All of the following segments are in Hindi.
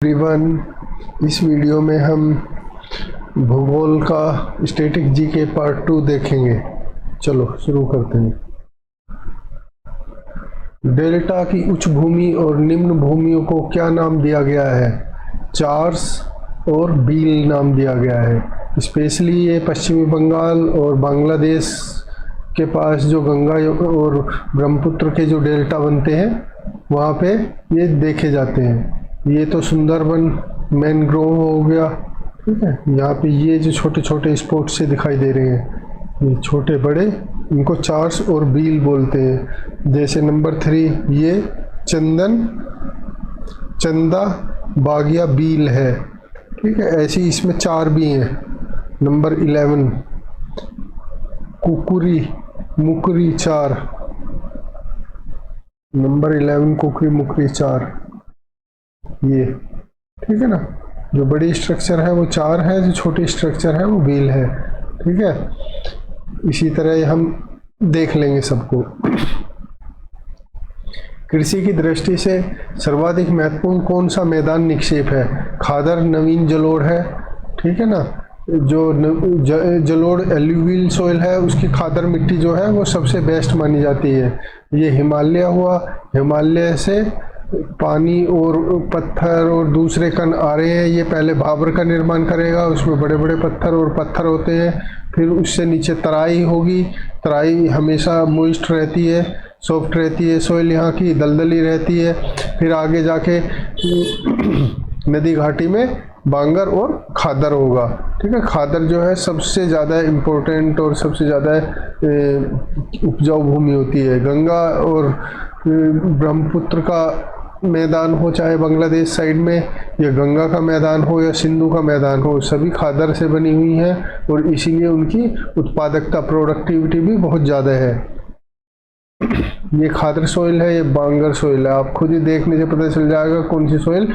एवरीवन, इस वीडियो में हम भूगोल का स्टैटिक जीके पार्ट 2 देखेंगे। चलो शुरू करते हैं। डेल्टा की उच्च भूमि और निम्न भूमियों को क्या नाम दिया गया है? चार्स और बील नाम दिया गया है। स्पेशली ये पश्चिमी बंगाल और बांग्लादेश के पास जो गंगा और ब्रह्मपुत्र के जो डेल्टा बनते हैं वहाँ पे ये देखे जाते हैं। ये तो सुंदरबन मैनग्रोव हो गया, ठीक है। यहाँ पे ये जो छोटे छोटे स्पॉट से दिखाई दे रहे हैं, ये छोटे बड़े, इनको चार्स और बील बोलते हैं। जैसे नंबर 3 ये चंदा बागिया बील है, ठीक है। ऐसी इसमें 4 भी हैं। नंबर 11 कुकुरी मुकरी 4, नंबर 11 कुकरी मुकरी 4, ये ठीक है ना। जो बड़ी स्ट्रक्चर है वो 4 है, जो छोटी स्ट्रक्चर है वो बील है, ठीक है। इसी तरह हम देख लेंगे सबको। कृषि की दृष्टि से सर्वाधिक महत्वपूर्ण कौन सा मैदान निक्षेप है? खादर नवीन जलोढ़ है, ठीक है ना। जो जलोढ़ एल्यूवियल सॉइल है उसकी खादर मिट्टी जो है वो सबसे बेस्ट मानी जाती है। ये हिमालय हुआ, हिमालय से पानी और पत्थर और दूसरे कण आ रहे हैं। ये पहले भाबर का निर्माण करेगा, उसमें बड़े बड़े पत्थर होते हैं। फिर उससे नीचे तराई होगी। तराई हमेशा मॉइस्ट रहती है, सॉफ्ट रहती है, सॉइल यहाँ की दलदली रहती है। फिर आगे जाके नदी घाटी में बांगर और खादर होगा, ठीक है। खादर जो है सबसे ज़्यादा इम्पोर्टेंट और सबसे ज़्यादा उपजाऊ भूमि होती है। गंगा और ब्रह्मपुत्र का मैदान हो, चाहे बांग्लादेश साइड में, या गंगा का मैदान हो या सिंधु का मैदान हो, सभी खादर से बनी हुई हैं और इसीलिए उनकी उत्पादकता, प्रोडक्टिविटी भी बहुत ज़्यादा है। ये खादर सोइल है, ये बांगर सोइल है। आप खुद ही देखने से पता चल जाएगा कौन सी सोइल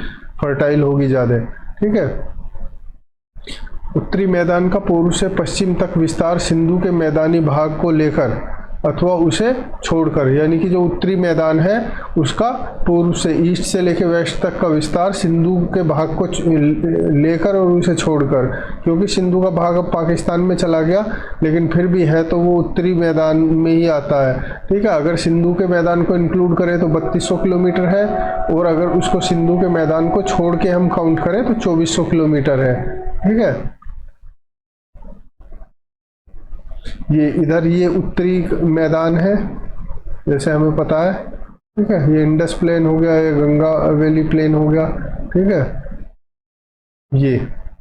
फर्टाइल होगी ज़्यादा, ठीक है। उत्तरी मैदान का पूर्व से पश्चिम तक विस्तार सिंधु के मैदानी भाग को लेकर अथवा उसे छोड़कर, यानी कि जो उत्तरी मैदान है उसका पूर्व से, ईस्ट से लेकर वेस्ट तक का विस्तार सिंधु के भाग को लेकर और उसे छोड़कर, क्योंकि सिंधु का भाग अब पाकिस्तान में चला गया, लेकिन फिर भी है तो वो उत्तरी मैदान में ही आता है, ठीक है। अगर सिंधु के मैदान को इंक्लूड करें तो 3200 किलोमीटर है, और अगर उसको सिंधु के मैदान को छोड़ के हम काउंट करें तो 2400 किलोमीटर है, ठीक है। ये इधर ये उत्तरी मैदान है, जैसे हमें पता है, ठीक है। ये इंडस प्लेन हो गया, ये गंगा वैली प्लेन हो गया, ठीक है।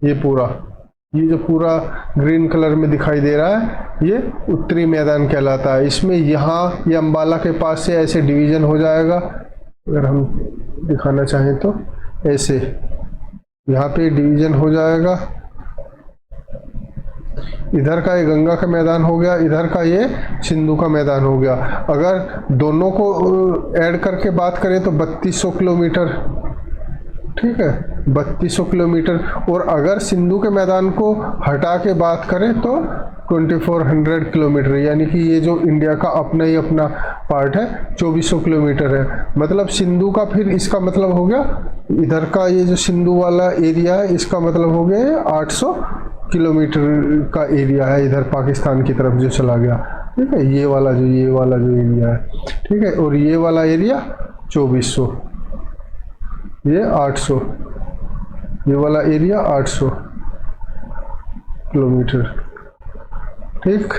ये पूरा, ये जो पूरा ग्रीन कलर में दिखाई दे रहा है ये उत्तरी मैदान कहलाता है। इसमें यहाँ ये अम्बाला के पास से ऐसे डिवीजन हो जाएगा। अगर हम दिखाना चाहें तो ऐसे यहाँ पे डिवीजन हो जाएगा। इधर का ये गंगा का मैदान हो गया, इधर का ये सिंधु का मैदान हो गया। अगर दोनों को ऐड करके बात करें तो 3200 किलोमीटर, ठीक है, 3200 किलोमीटर। और अगर सिंधु के मैदान को हटा के बात करें तो 2400 किलोमीटर, यानी कि ये जो इंडिया का अपना ही अपना पार्ट है 2400 किलोमीटर है। मतलब सिंधु का, फिर इसका मतलब हो गया इधर का ये जो सिंधु वाला एरिया है, इसका मतलब हो गया 800 किलोमीटर का एरिया है इधर पाकिस्तान की तरफ जो चला गया, ठीक है। ये वाला जो एरिया है, ठीक है। और ये वाला एरिया 2400, ये 800, ये वाला एरिया 800 किलोमीटर, ठीक।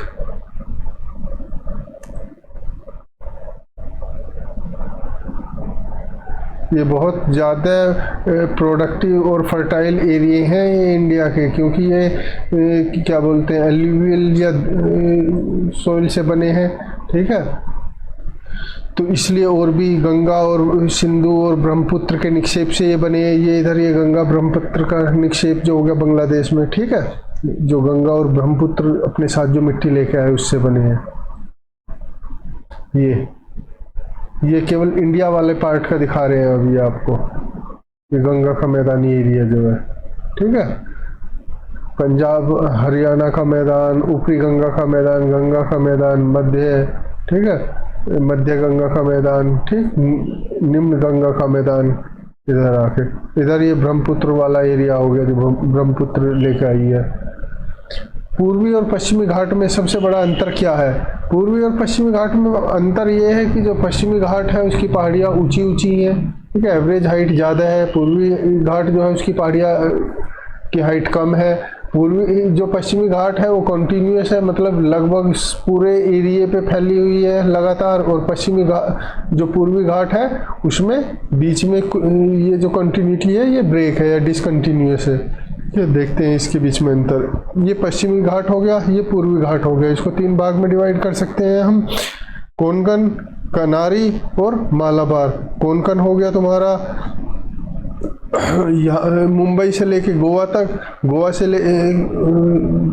ये बहुत ज़्यादा प्रोडक्टिव और फर्टाइल एरिया हैं ये इंडिया के, क्योंकि ये क्या बोलते हैं, एल्यूवियल या सॉइल से बने हैं, ठीक है। तो इसलिए, और भी गंगा और सिंधु और ब्रह्मपुत्र के निक्षेप से ये बने हैं। ये इधर ये गंगा ब्रह्मपुत्र का निक्षेप जो हो गया बांग्लादेश में, ठीक है। जो गंगा और ब्रह्मपुत्र अपने साथ जो मिट्टी लेके आए उससे बने हैं। ये केवल इंडिया वाले पार्ट का दिखा रहे हैं अभी आपको, ये गंगा का मैदानी एरिया जो है, ठीक है। पंजाब हरियाणा का मैदान, ऊपरी गंगा का मैदान, मध्य, ठीक है, मध्य गंगा का मैदान, ठीक, निम्न गंगा का मैदान, इधर आके, इधर ये ब्रह्मपुत्र वाला एरिया हो गया, जो ब्रह्मपुत्र लेके आई है। पूर्वी और पश्चिमी घाट में सबसे बड़ा अंतर क्या है? पूर्वी और पश्चिमी घाट में अंतर ये है कि जो पश्चिमी घाट है उसकी पहाड़ियाँ ऊंची ऊंची हैं, ठीक है, एवरेज हाइट ज़्यादा है। पूर्वी घाट जो है उसकी पहाड़ियाँ की हाइट कम है। पूर्वी जो पश्चिमी घाट है वो कॉन्टीन्यूस है, मतलब लगभग पूरे एरिए पे फैली हुई है लगातार, और पश्चिमी घाट जो पूर्वी घाट है उसमें बीच में ये जो कंटिन्यूटी है ये ब्रेक है या डिसकंटिन्यूस है। ये देखते हैं इसके बीच में अंतर। ये पश्चिमी घाट हो गया, ये पूर्वी घाट हो गया। इसको 3 भाग में डिवाइड कर सकते हैं हम, कोंकण, कनारी और मालाबार। कोंकण हो गया तुम्हारा मुंबई से लेके गोवा तक,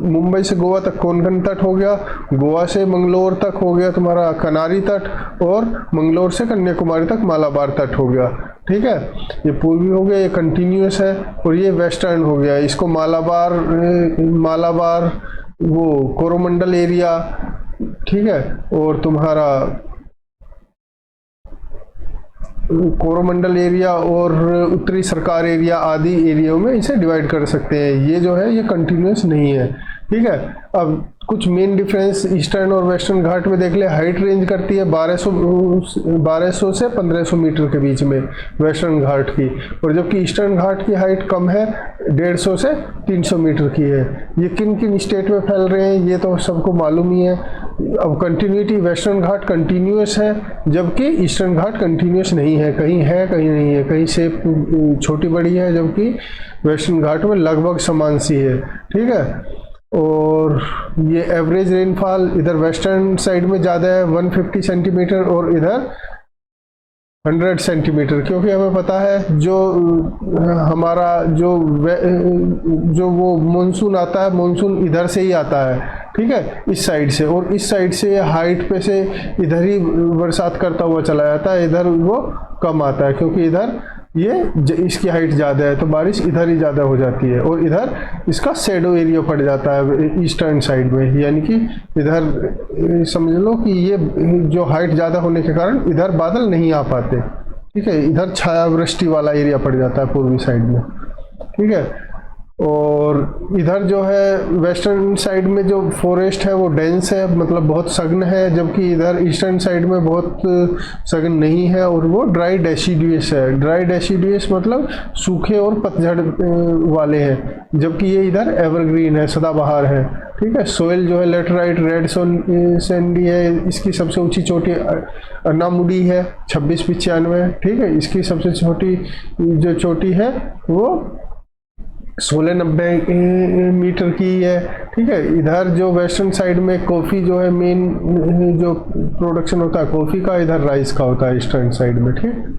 मुंबई से गोवा तक कोंकण तट हो गया। गोवा से मंगलोर तक हो गया तुम्हारा कनारी तट, और मंगलोर से कन्याकुमारी तक मालाबार तट हो गया, ठीक है। ये पूर्वी हो गया, ये कंटिन्यूस है, और ये वेस्टर्न हो गया। इसको मालाबार वो कोरोमंडल एरिया, ठीक है, और तुम्हारा कोरोमंडल एरिया और उत्तरी सरकार एरिया आदि एरिया में इसे डिवाइड कर सकते हैं। ये जो है ये कंटिन्यूस नहीं है, ठीक है। अब कुछ मेन डिफरेंस ईस्टर्न और वेस्टर्न घाट में देख ले। हाइट रेंज करती है 1200 से 1500 मीटर के बीच में वेस्टर्न घाट की, और जबकि ईस्टर्न घाट की हाइट कम है, 150 से 300 मीटर की है। ये किन किन स्टेट में फैल रहे हैं ये तो सबको मालूम ही है। अब कंटिन्यूटी, वेस्टर्न घाट कंटिन्यूस है जबकि ईस्टर्न घाट कंटिन्यूस नहीं है, कहीं नहीं है, कहीं शेप छोटी बड़ी है, जबकि वेस्टर्न घाट में लगभग समान सी है, ठीक है। और ये एवरेज रेनफॉल इधर वेस्टर्न साइड में ज़्यादा है 150 सेंटीमीटर, और इधर 100 सेंटीमीटर, क्योंकि हमें पता है जो हमारा जो वो मानसून आता है, मानसून इधर से ही आता है, ठीक है, इस साइड से, और इस साइड से हाइट पे से इधर ही बरसात करता हुआ चला जाता है, इधर वो कम आता है, क्योंकि इधर इसकी हाइट ज़्यादा है तो बारिश इधर ही ज़्यादा हो जाती है, और इधर इसका शैडो एरिया पड़ जाता है ईस्टर्न साइड में, यानी कि इधर समझ लो कि ये जो हाइट ज़्यादा होने के कारण इधर बादल नहीं आ पाते, ठीक है, इधर छायावृष्टि वाला एरिया पड़ जाता है पूर्वी साइड में, ठीक है। और इधर जो है वेस्टर्न साइड में जो फॉरेस्ट है वो डेंस है, मतलब बहुत सघन है, जबकि इधर ईस्टर्न साइड में बहुत सघन नहीं है, और वो ड्राई डेसिडुअस है। ड्राई डेसिडुअस मतलब सूखे और पतझड़ वाले हैं, जबकि ये इधर एवरग्रीन है, सदाबहार है, ठीक है। सोइल जो है लेटराइट रेड सैंडी है, इसकी सबसे ऊंची चोटी अन्नामुडी है 2695, ठीक है। इसकी सबसे छोटी जो चोटी है वो 1690 मीटर की है, ठीक है। इधर जो वेस्टर्न साइड में कॉफ़ी जो है मेन जो प्रोडक्शन होता है कॉफ़ी का, इधर राइस का होता है ईस्टर्न साइड में, ठीक।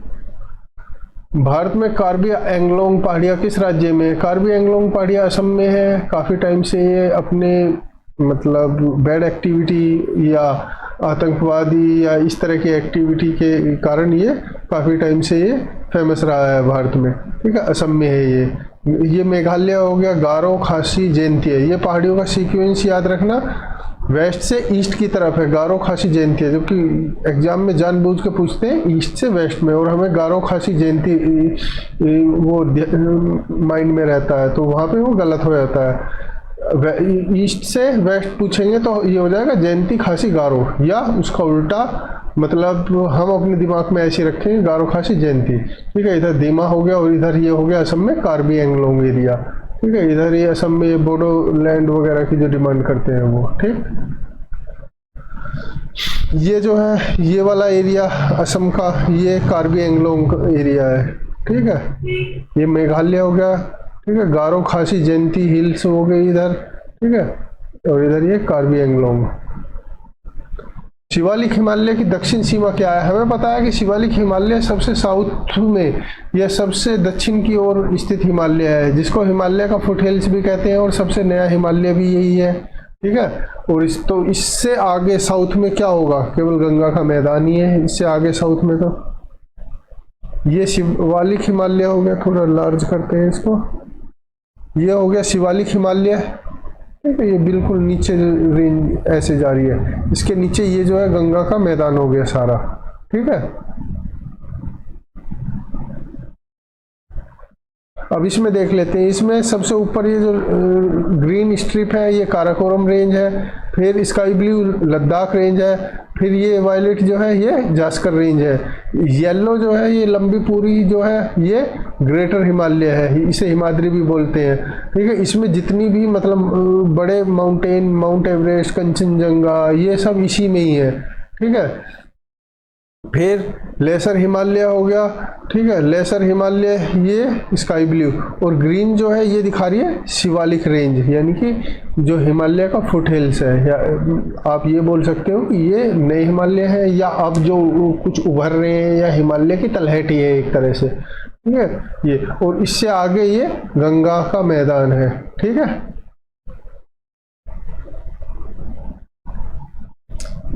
भारत में कार्बी एंगलोंग पहाड़ियाँ किस राज्य में? कार्बी एंगलोंग पहाड़ियाँ असम में है। काफ़ी टाइम से ये अपने मतलब बैड एक्टिविटी या आतंकवादी या इस तरह की एक्टिविटी के कारण ये काफ़ी टाइम से ये फेमस रहा है भारत में, ठीक है। असम में है ये मेघालय हो गया, गारो, खासी, जयंती है। ये पहाड़ियों का सीक्वेंस याद रखना, वेस्ट से ईस्ट की तरफ है गारो, खासी, जयंती है, जबकि एग्जाम में जानबूझ के पूछते हैं ईस्ट से वेस्ट में, और हमें गारो, खासी, जयंती वो माइंड में रहता है, तो वहाँ पे वो गलत हो जाता है। ईस्ट से वेस्ट पूछेंगे तो ये हो जाएगा जयंती, खासी, गारो, या उसका उल्टा, मतलब हम अपने दिमाग में ऐसे रखेंगे गारो, खासी, जयंती, ठीक है। इधर दीमा हो गया, और इधर ये हो गया असम में कार्बी एंगलोंग एरिया, ठीक है। इधर ये असम में बोडो लैंड वगैरह की जो डिमांड करते हैं वो, ठीक। ये जो है ये वाला एरिया असम का, ये कार्बी एंगलोंग एरिया है, ठीक है। ये मेघालय हो गया, ठीक है। गारो, खासी, जयंती हिल्स हो गई इधर, ठीक है। और इधर ये कार्बी एंगलोंग। शिवालिक हिमालय की दक्षिण सीमा क्या है? हमें पता है कि शिवालिक हिमालय सबसे साउथ में या सबसे दक्षिण की ओर स्थित हिमालय है, जिसको हिमालय का फुट हिल्स भी कहते हैं, और सबसे नया हिमालय भी यही है, ठीक है। और तो इससे आगे साउथ में क्या होगा? केवल गंगा का मैदान ही है, इससे आगे साउथ में तो ये शिवालिक हिमालय हो गया। थोड़ा लार्ज करते हैं इसको, ये हो गया शिवालिक हिमालय, ठीक है। ये बिल्कुल नीचे रेंज ऐसे जा रही है, इसके नीचे ये जो है गंगा का मैदान हो गया सारा, ठीक है। अब इसमें देख लेते हैं। इसमें सबसे ऊपर ये जो ग्रीन स्ट्रिप है ये काराकोरम रेंज है, फिर स्काई ब्लू लद्दाख रेंज है, फिर ये वायलेट जो है ये जास्कर रेंज है, येलो जो है ये लंबी पूरी जो है ये ग्रेटर हिमालय है, इसे हिमाद्री भी बोलते हैं। ठीक है, इसमें जितनी भी मतलब बड़े माउंटेन, माउंट एवरेस्ट, कंचनजंगा, ये सब इसी में ही है। ठीक है, फिर लेसर हिमालय हो गया। ठीक है, लेसर हिमालय ये स्काई ब्लू, और ग्रीन जो है ये दिखा रही है शिवालिक रेंज, यानी कि जो हिमालय का फुट हिल्स है, या आप ये बोल सकते हो कि ये नए हिमालय है, या अब जो कुछ उभर रहे हैं, या हिमालय की तलहटी है एक तरह से। ठीक है, ये और इससे आगे ये गंगा का मैदान है। ठीक है,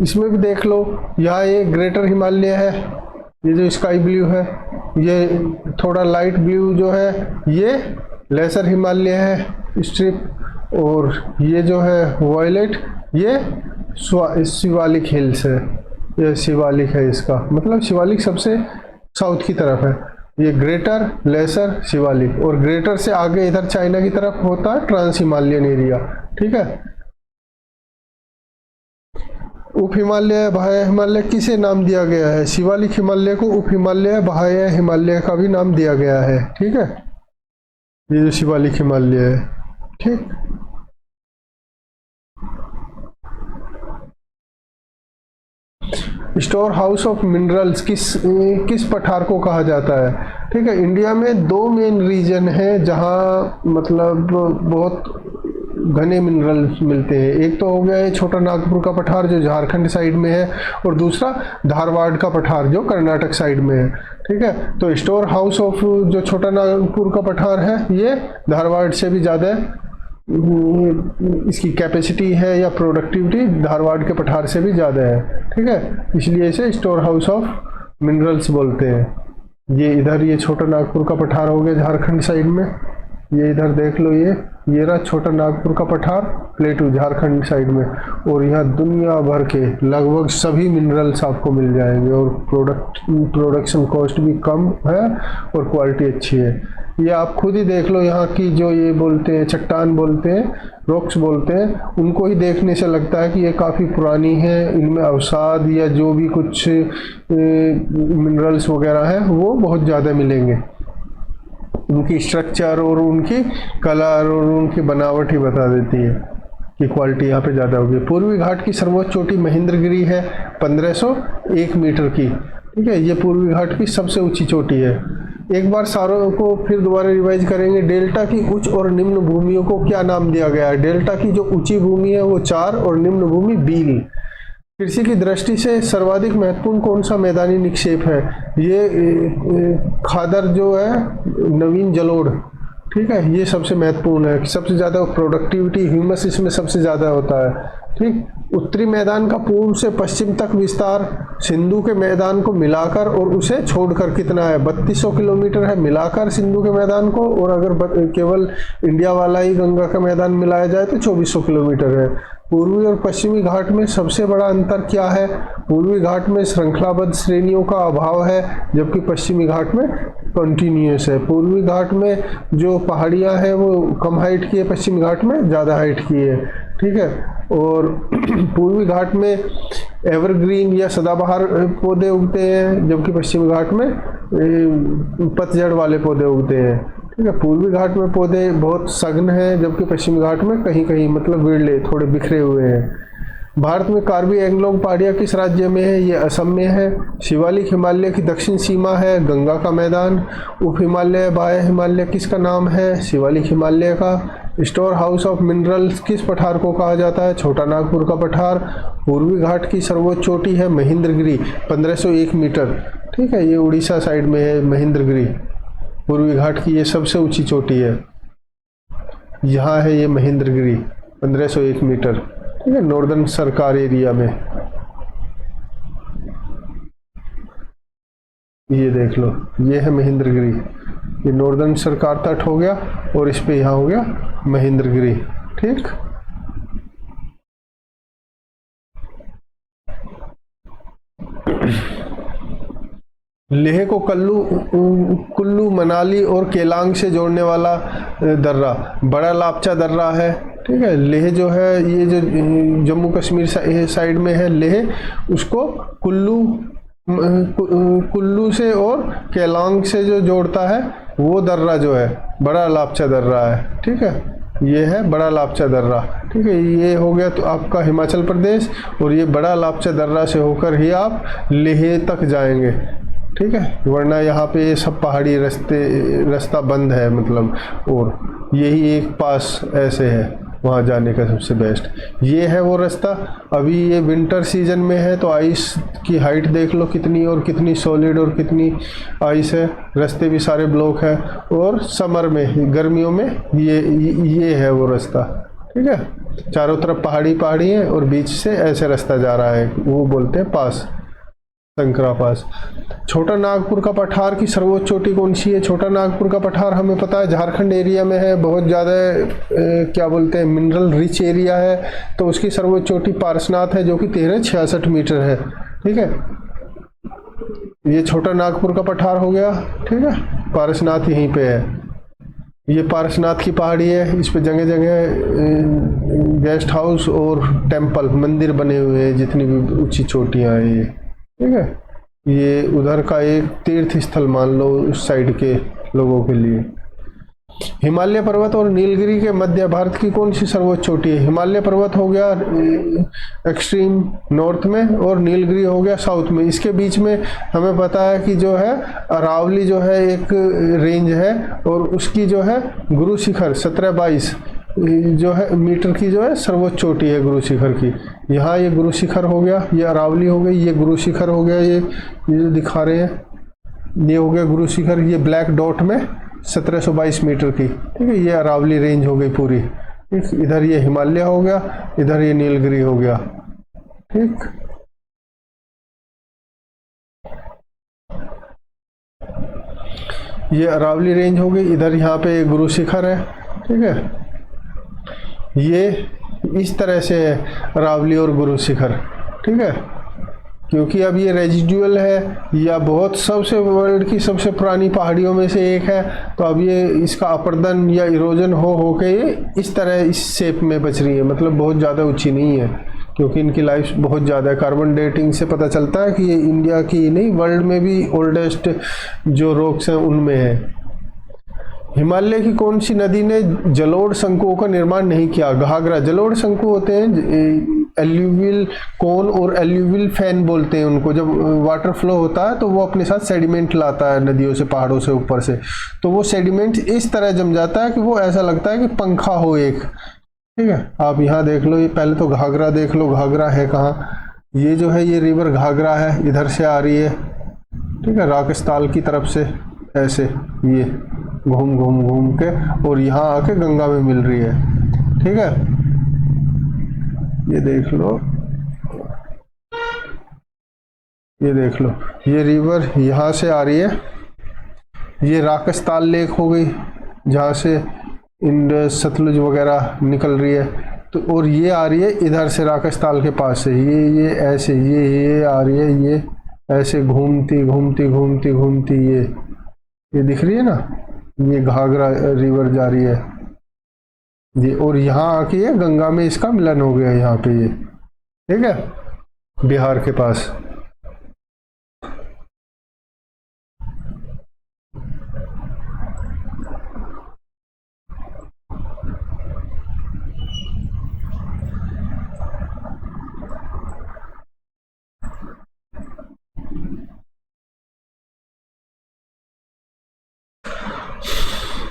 इसमें भी देख लो, यहाँ ये ग्रेटर हिमालय है, ये जो स्काई ब्लू है, ये थोड़ा लाइट ब्लू जो है ये लेसर हिमालय है स्ट्रिप, और ये जो है वायलेट ये शिवालिक हिल्स है, ये शिवालिक है, इसका मतलब शिवालिक सबसे साउथ की तरफ है। ये ग्रेटर, लेसर, शिवालिक, और ग्रेटर से आगे इधर चाइना की तरफ होता है ट्रांस हिमालयन एरिया। ठीक है, उप हिमालय, बाह्य हिमालय किसे नाम दिया गया है? शिवालिक हिमालय को उप हिमालय, बाह्य हिमालय का भी नाम दिया गया है। ठीक है, ये जो शिवालिक हिमालय है। ठीक, स्टोर हाउस ऑफ मिनरल्स किस पठार को कहा जाता है? ठीक है, इंडिया में दो मेन रीजन है जहाँ मतलब बहुत घने मिनरल्स मिलते हैं। एक तो हो गया ये छोटा नागपुर का पठार जो झारखंड साइड में है, और दूसरा धारवाड़ का पठार जो कर्नाटक साइड में है। ठीक है, तो स्टोर हाउस ऑफ जो छोटा नागपुर का पठार है ये धारवाड़ से भी ज़्यादा इसकी कैपेसिटी है, या प्रोडक्टिविटी धारवाड़ के पठार से भी ज़्यादा है। ठीक है, इसलिए इसे स्टोर हाउस ऑफ मिनरल्स बोलते हैं। ये इधर ये छोटा नागपुर का पठार हो गया झारखंड साइड में, ये इधर देख लो, ये रहा छोटा नागपुर का पठार प्लेटू झारखंड साइड में, और यहाँ दुनिया भर के लगभग सभी मिनरल्स आपको मिल जाएंगे, और प्रोडक्शन कॉस्ट भी कम है और क्वालिटी अच्छी है। ये आप खुद ही देख लो, यहाँ की जो ये बोलते हैं चट्टान बोलते हैं, रॉक्स बोलते हैं, उनको ही देखने से लगता है कि ये काफ़ी पुरानी है, इनमें अवसाद या जो भी कुछ मिनरल्स वगैरह है वो बहुत ज़्यादा मिलेंगे। उनकी स्ट्रक्चर और उनकी कलर और उनकी बनावट ही बता देती है कि क्वालिटी यहाँ पे ज़्यादा होगी। पूर्वी घाट की सर्वोच्च चोटी महेंद्रगिरी है 1501 मीटर की। ठीक है, ये पूर्वी घाट की सबसे ऊंची चोटी है। एक बार सारों को फिर दोबारा रिवाइज करेंगे। डेल्टा की उच्च और निम्न भूमियों को क्या नाम दिया गया है? डेल्टा की जो ऊंची भूमि है वो 4 और निम्न भूमि बील। कृषि की दृष्टि से सर्वाधिक महत्वपूर्ण कौन सा मैदानी निक्षेप है? ये खादर जो है नवीन जलोढ़। ठीक है, ये सबसे महत्वपूर्ण है, सबसे ज़्यादा प्रोडक्टिविटी ह्यूमस इसमें सबसे ज़्यादा होता है। ठीक, उत्तरी मैदान का पूर्व से पश्चिम तक विस्तार सिंधु के मैदान को मिलाकर और उसे छोड़कर कितना है? 3200 किलोमीटर है मिलाकर सिंधु के मैदान को, और अगर केवल इंडिया वाला ही गंगा का मैदान मिलाया जाए तो 2400 किलोमीटर है। पूर्वी और पश्चिमी घाट में सबसे बड़ा अंतर क्या है? पूर्वी घाट में श्रृंखलाबद्ध श्रेणियों का अभाव है, जबकि पश्चिमी घाट में कंटिन्यूस है। पूर्वी घाट में जो पहाड़ियां हैं वो कम हाइट की है, पश्चिमी घाट में ज़्यादा हाइट की है। ठीक है, और पूर्वी घाट में एवरग्रीन या सदाबहार पौधे उगते हैं, जबकि पश्चिमी घाट में पतझड़ वाले पौधे उगते हैं। ठीक है, पूर्वी घाट में पौधे बहुत सघन हैं, जबकि पश्चिमी घाट में कहीं कहीं मतलब विरले थोड़े बिखरे हुए हैं। भारत में कार्बी एंगलोंग पहाड़ियाँ किस राज्य में है? ये असम में है। शिवालिक हिमालय की दक्षिण सीमा है गंगा का मैदान। उप हिमालय, बाह्य हिमालय किसका नाम है? शिवालिक हिमालय का। स्टोर हाउस ऑफ मिनरल्स किस पठार को कहा जाता है? छोटा नागपुर का पठार। पूर्वी घाट की सर्वोच्च चोटी है महेंद्रगिरी 1501 मीटर। ठीक है, ये उड़ीसा साइड में है महेंद्रगिरी। पूर्वी घाट की ये सबसे ऊंची चोटी है, यहाँ है ये महेंद्रगिरी 1501 मीटर। ठीक है, नॉर्दर्न सरकार एरिया में। ये देख लो, ये है महेंद्रगिरी, ये नॉर्दर्न सरकार तट हो गया, और इस पे यहाँ हो गया महेंद्रगिरी। ठीक, लेह को कुल्लू मनाली और केलांग से जोड़ने वाला दर्रा बड़ा लापचा दर्रा है। ठीक है, लेह जो है ये जो जम्मू कश्मीर साइड में है लेह, उसको कुल्लू से और केलांग से जो जोड़ता है वो दर्रा जो है बड़ा लापचा दर्रा है। ठीक है, ये है बड़ा लापचा दर्रा। ठीक है, ये हो गया तो आपका हिमाचल प्रदेश, और ये बड़ा लापचा दर्रा से होकर ही आप लेह तक जाएंगे। ठीक है, वरना यहाँ पे ये सब पहाड़ी रास्ता बंद है मतलब, और यही एक पास ऐसे है वहाँ जाने का सबसे बेस्ट ये है वो रास्ता। अभी ये विंटर सीजन में है तो आइस की हाइट देख लो कितनी, और कितनी सॉलिड और कितनी आइस है, रास्ते भी सारे ब्लॉक है। और समर में गर्मियों में ये है वो रास्ता। ठीक है, चारों तरफ पहाड़ी है और बीच से ऐसे रास्ता जा रहा है, वो बोलते हैं पास, संकरा पास। छोटा नागपुर का पठार की सर्वोच्च चोटी कौन सी है? छोटा नागपुर का पठार हमें पता है झारखंड एरिया में है, बहुत ज़्यादा क्या बोलते हैं मिनरल रिच एरिया है, तो उसकी सर्वोच्च चोटी पारसनाथ है जो कि 1366 मीटर है। ठीक है, ये छोटा नागपुर का पठार हो गया। ठीक है, पारसनाथ यहीं पे है, ये पारसनाथ की पहाड़ी है, इस पे जगह जगह गेस्ट हाउस और टेम्पल मंदिर बने हुए हैं, जितनी भी ऊंची चोटियाँ हैं ये। ठीक है, ये उधर का एक तीर्थ स्थल मान लो उस साइड के लोगों के लिए। हिमालय पर्वत और नीलगिरी के मध्य भारत की कौन सी सर्वोच्च चोटी है? हिमालय पर्वत हो गया एक्सट्रीम नॉर्थ में, और नीलगिरी हो गया साउथ में। इसके बीच में हमें पता है कि जो है अरावली जो है एक रेंज है, और उसकी जो है गुरु शिखर 1722 जो है मीटर की जो है सर्वोच्च चोटी है गुरु शिखर की। यहाँ ये गुरु शिखर हो गया, ये अरावली हो गई, ये गुरु शिखर हो गया, ये जो दिखा रहे हैं ये हो गया गुरु शिखर, ये ब्लैक डॉट में 1722 मीटर की। ठीक है, ये अरावली रेंज हो गई पूरी। ठीक, इधर ये हिमालय हो गया, इधर ये नीलगिरी हो गया। ठीक, ये अरावली रेंज हो गई, इधर यहाँ पे गुरु शिखर है। ठीक है, ये इस तरह से है अरावली और गुरु शिखर। ठीक है, क्योंकि अब ये रेजिडुअल है या बहुत सबसे वर्ल्ड की सबसे पुरानी पहाड़ियों में से एक है, तो अब ये इसका अपरदन या इरोजन हो के ये इस तरह इस शेप में बच रही है, मतलब बहुत ज़्यादा ऊंची नहीं है, क्योंकि इनकी लाइफ बहुत ज़्यादा है। कार्बन डेटिंग से पता चलता है कि ये इंडिया की नहीं वर्ल्ड में भी ओल्डेस्ट जो रॉक्स हैं उनमें है। हिमालय की कौन सी नदी ने जलोढ़ शंकुओं का निर्माण नहीं किया? घाघरा। जलोढ़ शंकु होते हैं एल्यूवियल कोन और एल्यूवियल फैन बोलते हैं उनको। जब वाटर फ्लो होता है तो वो अपने साथ सेडिमेंट लाता है नदियों से, पहाड़ों से, ऊपर से, तो वो सेडिमेंट इस तरह जम जाता है कि वो ऐसा लगता है कि पंखा हो एक। ठीक है, आप यहाँ देख लो, ये पहले तो घाघरा देख लो, घाघरा है कहाँ? ये जो है ये रिवर घाघरा है, इधर से आ रही है। ठीक है, राकेशताल की तरफ से ऐसे ये घूम के और यहाँ आके गंगा में मिल रही है। ठीक है, ये देख लो, ये देख लो, ये रिवर यहाँ से आ रही है, ये राकेशताल लेक हो गई जहाँ से इंडस सतलुज वगैरह निकल रही है, तो और ये आ रही है इधर से राकेशताल के पास से, ये ऐसे ये आ रही है, ये ऐसे घूमती ये दिख रही है ना, ये घाघरा रिवर जा रही है ये, और यहाँ आके ये गंगा में इसका मिलन हो गया यहाँ पे ये। ठीक है, बिहार के पास।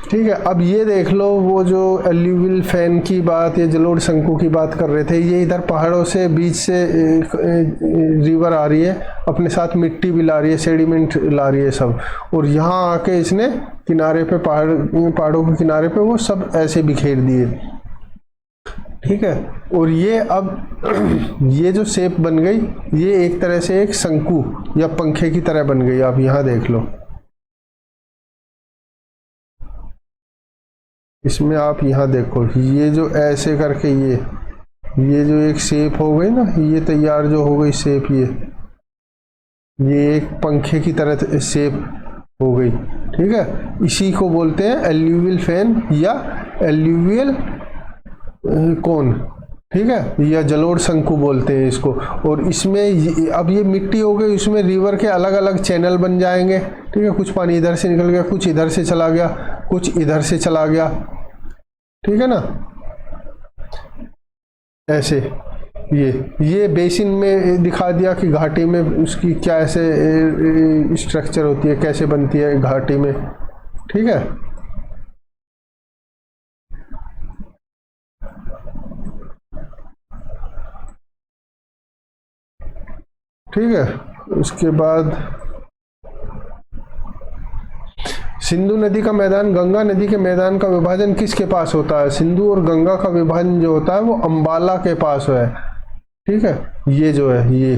ठीक है, अब ये देख लो, वो जो एल्यूवियल फैन की बात या जलोढ़ शंकु की बात कर रहे थे, ये इधर पहाड़ों से बीच से रिवर आ रही है, अपने साथ मिट्टी भी ला रही है, सेडिमेंट ला रही है सब, और यहाँ आके इसने किनारे पे पहाड़ों के किनारे पे वो सब ऐसे बिखेर दिए। ठीक है, और ये अब ये जो शेप बन गई, ये एक तरह से एक शंकु या पंखे की तरह बन गई। आप यहाँ देख लो, इसमें आप यहाँ देखो, ये जो ऐसे करके ये जो एक शेप हो गई ना, ये तैयार जो हो गई शेप, ये एक पंखे की तरह शेप हो गई, ठीक है। इसी को बोलते हैं एल्यूवियल फैन या एल्यूवियल कोन, ठीक है, या जलोढ़ शंकु बोलते हैं इसको। और इसमें अब ये मिट्टी हो गई, इसमें रिवर के अलग अलग चैनल बन जाएंगे, ठीक है। कुछ पानी इधर से निकल गया, कुछ इधर से चला गया, कुछ इधर से चला गया, ठीक है ना। ऐसे ये बेसिन में दिखा दिया कि घाटी में उसकी क्या ऐसे स्ट्रक्चर होती है, कैसे बनती है घाटी में, ठीक है। ठीक है, उसके बाद सिंधु नदी का मैदान गंगा नदी के मैदान का विभाजन किसके पास होता है? सिंधु और गंगा का विभाजन जो होता है वो अंबाला के पास है, ठीक है। ये जो है ये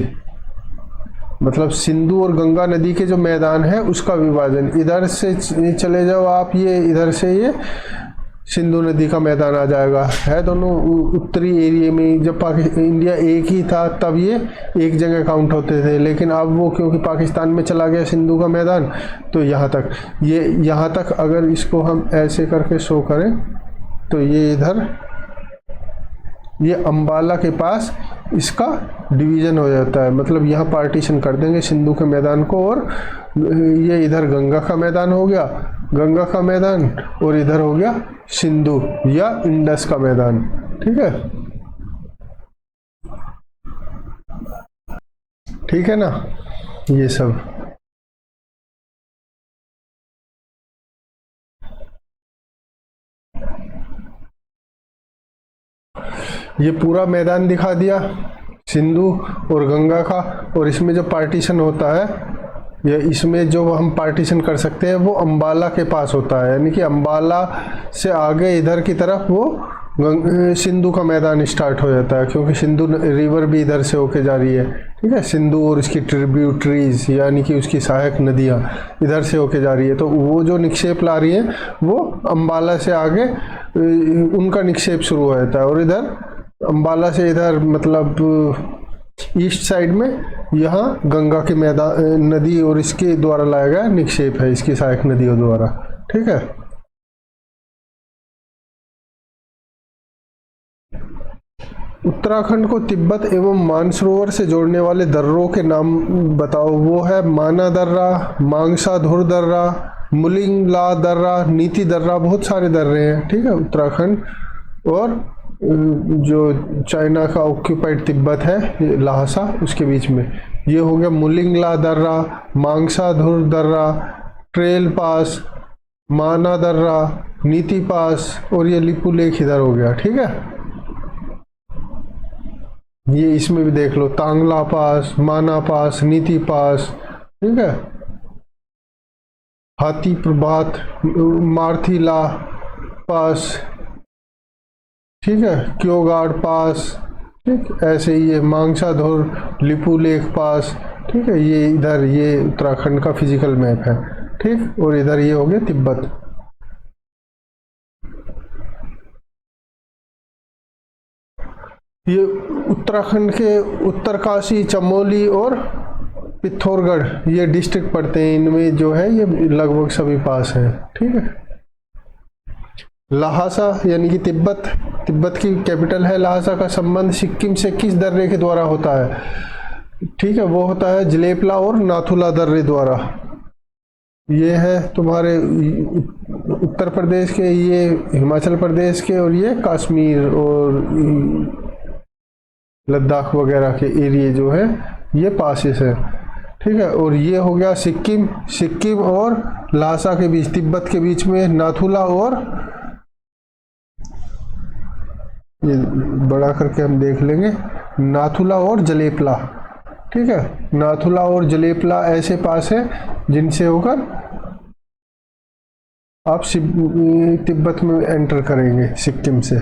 मतलब सिंधु और गंगा नदी के जो मैदान है उसका विभाजन, इधर से चले जाओ आप, ये इधर से ये सिंधु नदी का मैदान आ जाएगा। है दोनों उत्तरी एरिया में। जब इंडिया एक ही था तब ये एक जगह काउंट होते थे, लेकिन अब वो क्योंकि पाकिस्तान में चला गया सिंधु का मैदान, तो यहाँ तक ये यहाँ तक अगर इसको हम ऐसे करके शो करें तो ये इधर ये अंबाला के पास इसका डिवीज़न हो जाता है। मतलब यहाँ पार्टीशन कर देंगे सिंधु के मैदान को, और ये इधर गंगा का मैदान हो गया, गंगा का मैदान, और इधर हो गया सिंधु या इंडस का मैदान, ठीक है। ठीक है ना, ये सब। ये पूरा मैदान दिखा दिया सिंधु और गंगा का, और इसमें जो पार्टीशन होता है या इसमें जो हम पार्टीशन कर सकते हैं वो अंबाला के पास होता है, यानी कि अंबाला से आगे इधर की तरफ वो सिंधु का मैदान स्टार्ट हो जाता है, क्योंकि सिंधु रिवर भी इधर से होके जा रही है, ठीक है। सिंधु और इसकी ट्रिब्यूटरीज यानी कि उसकी सहायक नदियाँ इधर से होके जा रही है, तो वो जो निक्षेप ला रही है वो अंबाला से आगे उनका निक्षेप शुरू हो जाता है। और इधर अंबाला से इधर मतलब ईस्ट साइड में यहाँ गंगा के मैदान नदी और इसके द्वारा लाया गया निक्षेप है, इसकी सहायक नदियों द्वारा, ठीक है। उत्तराखंड को तिब्बत एवं मानसरोवर से जोड़ने वाले दर्रों के नाम बताओ। वो है माना दर्रा, मांगसा धुर दर्रा, मुलिंगला दर्रा, नीति दर्रा, बहुत सारे दर्रे हैं, ठीक है। उत्तराखंड और जो चाइना का ऑक्यूपाइड तिब्बत है लाहसा, उसके बीच में ये हो गया मुलिंगला दर्रा, मांगसा धुर दर्रा, ट्रेल पास, माना दर्रा, नीति पास, और ये लिपू लेक इधर हो गया, ठीक है। ये इसमें भी देख लो तांगला पास, माना पास, नीति पास, ठीक है। हाथी प्रभात, मार्थिला पास, ठीक है, क्योगाड़ पास, ठीक। ऐसे ही ये मांगसा धुर, लिपू लेक पास, ठीक है। ये इधर ये उत्तराखंड का फिजिकल मैप है, ठीक। और इधर ये हो गया तिब्बत। ये उत्तराखंड के उत्तरकाशी, चमोली और पिथौरागढ़ ये डिस्ट्रिक्ट पड़ते हैं, इनमें जो है ये लगभग सभी पास हैं, ठीक है। लहासा यानी कि तिब्बत की कैपिटल है लहासा का संबंध सिक्किम से किस दर्रे के द्वारा होता है? ठीक है, वो होता है जलेपला और नाथुला दर्रे द्वारा। ये है तुम्हारे उत्तर प्रदेश के, ये हिमाचल प्रदेश के, और ये कश्मीर और लद्दाख वगैरह के एरिया जो है ये पासेस है, ठीक है। और ये हो गया सिक्किम और लहासा के बीच, तिब्बत के बीच में नाथुला, और ये बड़ा करके हम देख लेंगे, नाथुला और जलेपला, ठीक है। नाथुला और जलेपला ऐसे पास है जिनसे होकर आप तिब्बत में एंटर करेंगे सिक्किम से,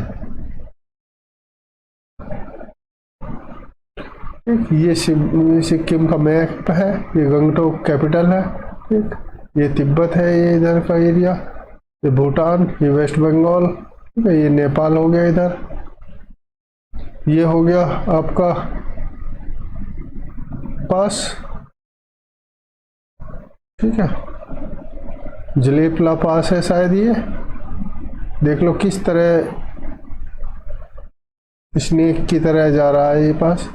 ठीक। ये सिक्किम का मैप है, ये गंगटोक कैपिटल है, ठीक। ये तिब्बत है, ये इधर का एरिया, ये भूटान, ये वेस्ट बंगाल, ठीक है। ये नेपाल हो गया इधर, ये हो गया आपका पास, ठीक है, जलेपला पास है शायद ये, देख लो किस तरह स्नेक की तरह जा रहा है ये पास,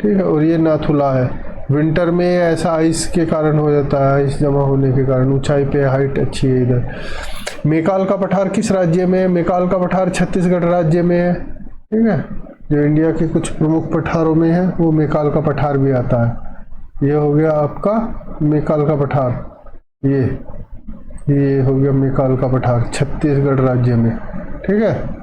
ठीक है। और ये नाथुला है, विंटर में ऐसा आइस के कारण हो जाता है, आइस जमा होने के कारण, ऊंचाई पे हाइट अच्छी है इधर। मेकाल का पठार किस राज्य में है? मेकाल का पठार छत्तीसगढ़ राज्य में है, ठीक है। जो इंडिया के कुछ प्रमुख पठारों में है वो मेकाल का पठार भी आता है। ये हो गया आपका मेकाल का पठार, ये हो गया मेकाल का पठार छत्तीसगढ़ राज्य में, ठीक है।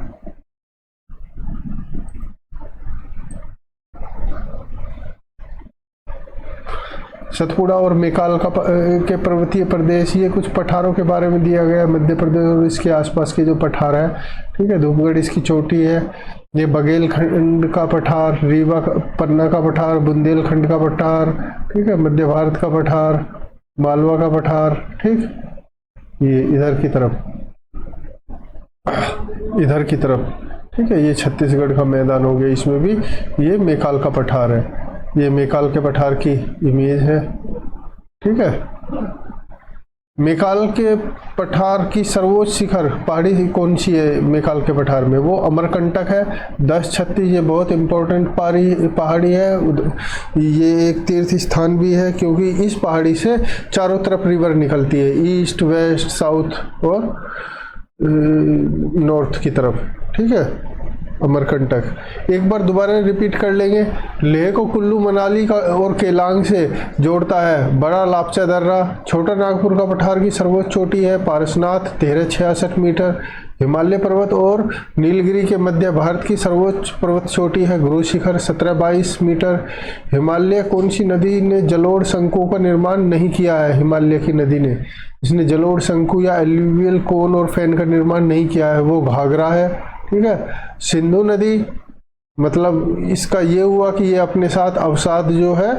सतपुड़ा और मेकाल के पर्वतीय प्रदेश, ये कुछ पठारों के बारे में दिया गया है। मध्य प्रदेश और इसके आसपास के जो पठार है, ठीक है। धूपगढ़ इसकी चोटी है। ये बघेलखंड का पठार, रीवा पन्ना का पठार, बुंदेलखंड का पठार, ठीक है। मध्य भारत का पठार, मालवा का पठार, ठीक। ये इधर की तरफ, ठीक है। ये छत्तीसगढ़ का मैदान हो गया, इसमें भी ये मेकाल का पठार है। ये मेकाल के पठार की इमेज है, ठीक है। मेकाल के पठार की सर्वोच्च शिखर पहाड़ी कौन सी है? मेकाल के पठार में वो अमरकंटक है। 1036 ये बहुत इम्पोर्टेंट पहाड़ी है। ये एक तीर्थ स्थान भी है क्योंकि इस पहाड़ी से चारों तरफ रिवर निकलती है, ईस्ट वेस्ट साउथ और नॉर्थ की तरफ, ठीक है। अमरकंटक एक बार दोबारा रिपीट कर लेंगे। लेह को कुल्लू मनाली का और केलांग से जोड़ता है। बड़ा लापचा दर्रा, छोटा नागपुर का पठार की सर्वोच्च चोटी है पारसनाथ 1366 मीटर। हिमालय पर्वत और नीलगिरी के मध्य भारत की सर्वोच्च पर्वत चोटी है गुरु शिखर 1722 मीटर। हिमालय कौन सी नदी ने जलोढ़ शंकुओं का निर्माण नहीं किया है? हिमालय की नदी ने इसने जलोढ़ शंकु या एल्यूवियल कोन और फैन का निर्माण नहीं किया है, वो घाघरा है, ठीक है। सिंधु नदी, मतलब इसका ये हुआ कि ये अपने साथ अवसाद जो है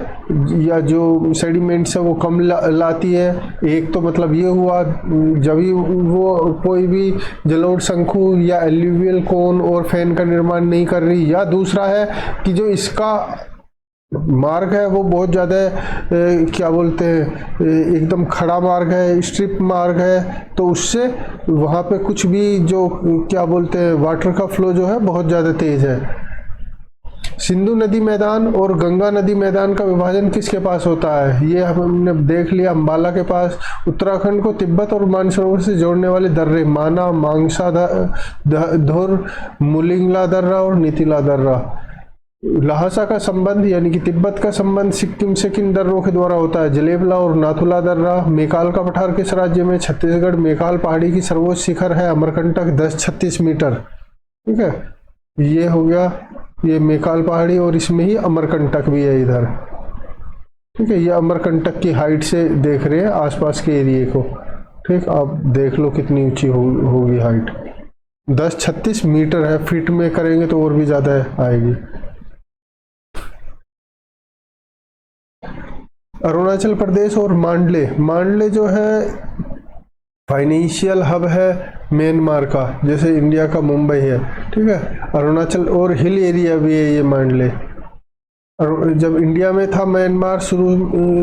या जो सेडिमेंट्स है वो कम लाती है। एक तो मतलब ये हुआ जब भी वो कोई भी जलोढ़ शंकु या एल्यूवियल कोन और फैन का निर्माण नहीं कर रही, या दूसरा है कि जो इसका मार्ग है वो बहुत ज़्यादा क्या बोलते हैं एकदम खड़ा मार्ग है, स्ट्रिप मार्ग है, तो उससे वहाँ पे कुछ भी जो क्या बोलते हैं वाटर का फ्लो जो है बहुत ज़्यादा तेज है। सिंधु नदी मैदान और गंगा नदी मैदान का विभाजन किसके पास होता है? ये हमने देख लिया, अम्बाला के पास। उत्तराखंड को तिब्बत और मानसरोवर से जोड़ने वाले दर्रे माना, मांगसा धुर, मुलिंगला दर्रा और नीतिला दर्रा। लहासा का संबंध यानी कि तिब्बत का संबंध सिक्किम से किन दर्रों के द्वारा होता है? जलेबला और नाथुला दर्रा। मेकाल का पठार किस राज्य में? छत्तीसगढ़। मेकाल पहाड़ी की सर्वोच्च शिखर है अमरकंटक 1036 मीटर, ठीक है। ये हो गया ये मेकाल पहाड़ी और इसमें ही अमरकंटक भी है इधर, ठीक है। ये अमरकंटक की हाइट से देख रहे हैं आसपास के एरिए को, ठीक। आप देख लो कितनी ऊंची होगी हाइट, 1036 मीटर है। फीट में करेंगे तो और भी ज़्यादा आएगी। अरुणाचल प्रदेश और मांडले, मांडले जो है फाइनेंशियल हब है म्यांमार का, जैसे इंडिया का मुंबई है, ठीक है। अरुणाचल और हिल एरिया भी है ये मांडले। जब इंडिया में था म्यांमार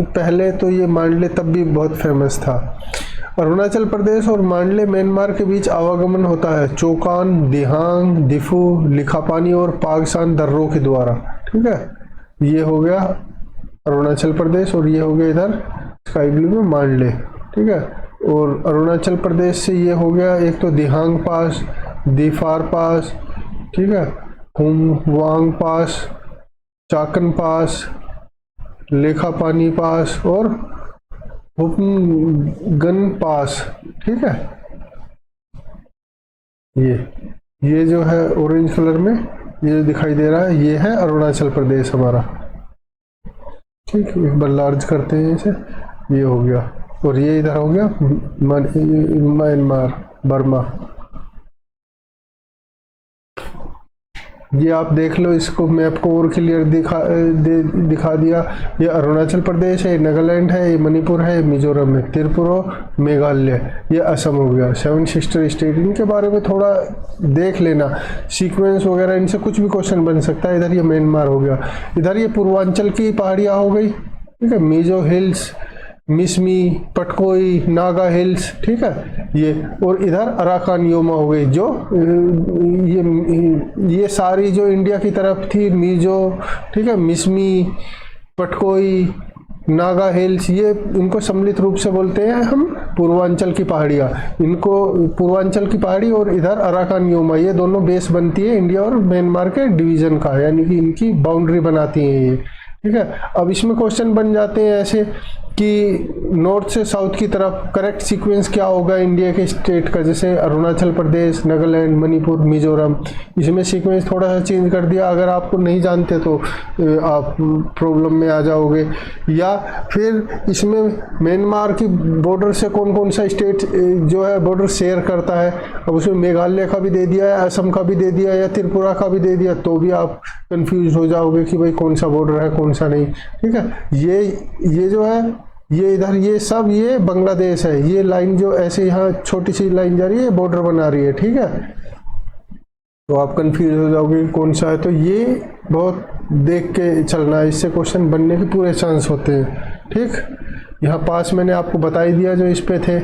पहले, तो ये मांडले तब भी बहुत फेमस था। अरुणाचल प्रदेश और मांडले म्यांमार के बीच आवागमन होता है चोकान, दिहांग, दिफू, लिखापानी और पागसान दर्रों के द्वारा, ठीक है। ये हो गया अरुणाचल प्रदेश और ये हो गया इधर स्काई ब्लू में मांडले, ठीक है। और अरुणाचल प्रदेश से ये हो गया एक तो दिहांग पास, दिफार पास, ठीक है, हुमवांग पास, चाकन पास, लेखापानी पास और हुपगन पास, ठीक है। ये जो है ऑरेंज कलर में ये दिखाई दे रहा है, ये है अरुणाचल प्रदेश हमारा, ठीक है। एक बार लार्ज करते हैं इसे, ये हो गया। और ये इधर हो गया म्यांमार, बर्मा। ये आप देख लो, इसको मैप को और क्लियर दिखा दिया। ये अरुणाचल प्रदेश है, नागालैंड है, ये मणिपुर है, मिजोरम है, त्रिपुरा, मेघालय, ये असम हो गया। 7 सिस्टर स्टेट, इनके बारे में थोड़ा देख लेना, सीक्वेंस वगैरह इनसे कुछ भी क्वेश्चन बन सकता है। इधर ये म्यांमार हो गया, इधर ये पूर्वांचल की पहाड़ियाँ हो गई, ठीक है। मिजो हिल्स, मिसमी, पटकोई, नागा हिल्स, ठीक है ये। और इधर अराकान योमा हो गई, जो ये सारी जो इंडिया की तरफ थी, मिजो, ठीक है, मिसमी, पटकोई, नागा हिल्स, ये इनको सम्मिलित रूप से बोलते हैं हम पूर्वांचल की पहाड़ियाँ। इनको पूर्वांचल की पहाड़ी और इधर अराकान योमा, ये दोनों बेस बनती है इंडिया और म्यांमार के डिवीजन का, यानी कि इनकी बाउंड्री बनाती हैं ये, ठीक है। अब इसमें क्वेश्चन बन जाते हैं ऐसे कि नॉर्थ से साउथ की तरफ करेक्ट सीक्वेंस क्या होगा इंडिया के स्टेट का, जैसे अरुणाचल प्रदेश, नागालैंड, मणिपुर, मिजोरम, इसमें सीक्वेंस थोड़ा सा चेंज कर दिया। अगर आपको नहीं जानते तो आप प्रॉब्लम में आ जाओगे। या फिर इसमें म्यांमार की बॉर्डर से कौन कौन सा स्टेट जो है बॉर्डर शेयर करता है, अब उसमें मेघालय का भी दे दिया है, असम का भी दे दिया या त्रिपुरा का भी दे दिया, तो भी आप कंफ्यूज हो जाओगे कि भाई कौन सा बॉर्डर है कौन सा नहीं, ठीक है। ये जो है ये इधर ये सब ये बांग्लादेश है, ये लाइन जो ऐसे यहाँ छोटी सी लाइन जा रही है बॉर्डर बना रही है, ठीक है। तो आप कंफ्यूज हो जाओगे कौन सा है, तो ये बहुत देख के चलना है, इससे क्वेश्चन बनने के पूरे चांस होते हैं, ठीक। यहाँ पास मैंने आपको बता ही दिया जो इस पे थे,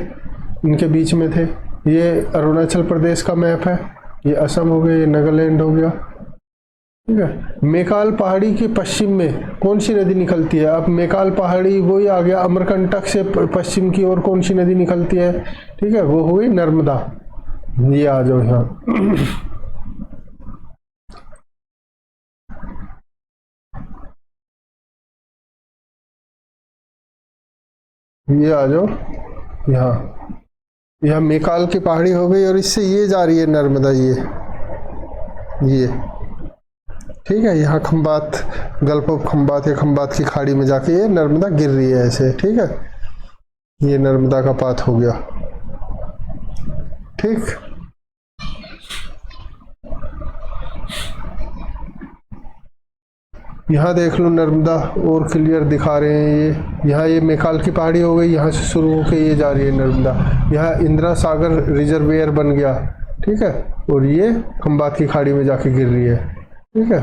इनके बीच में थे। ये अरुणाचल प्रदेश का मैप है, ये असम हो गया, ये नागालैंड हो गया, ठीक है। मेकाल पहाड़ी के पश्चिम में कौन सी नदी निकलती है? अब मेकाल पहाड़ी वही आ गया, अमरकंटक से पश्चिम की ओर कौन सी नदी निकलती है, ठीक है, वो हो गई नर्मदा। ये आ जाओ यहाँ, ये आ जाओ यहाँ मेकाल की पहाड़ी हो गई और इससे ये जा रही है नर्मदा, ये ठीक है। यहाँ खंबात, गल्फ ऑफ खंबात या खंबात की खाड़ी में जाके ये नर्मदा गिर रही है ऐसे, ठीक है। ये नर्मदा का पाथ हो गया, ठीक। यहाँ देख लो नर्मदा और क्लियर दिखा रहे हैं ये। यहाँ ये मेकाल की पहाड़ी हो गई, यहाँ से शुरू होकर ये जा रही है नर्मदा। यहाँ इंदिरा सागर रिजर्वेयर बन गया, ठीक है, और ये खंबात की खाड़ी में जाके गिर रही है, ठीक है।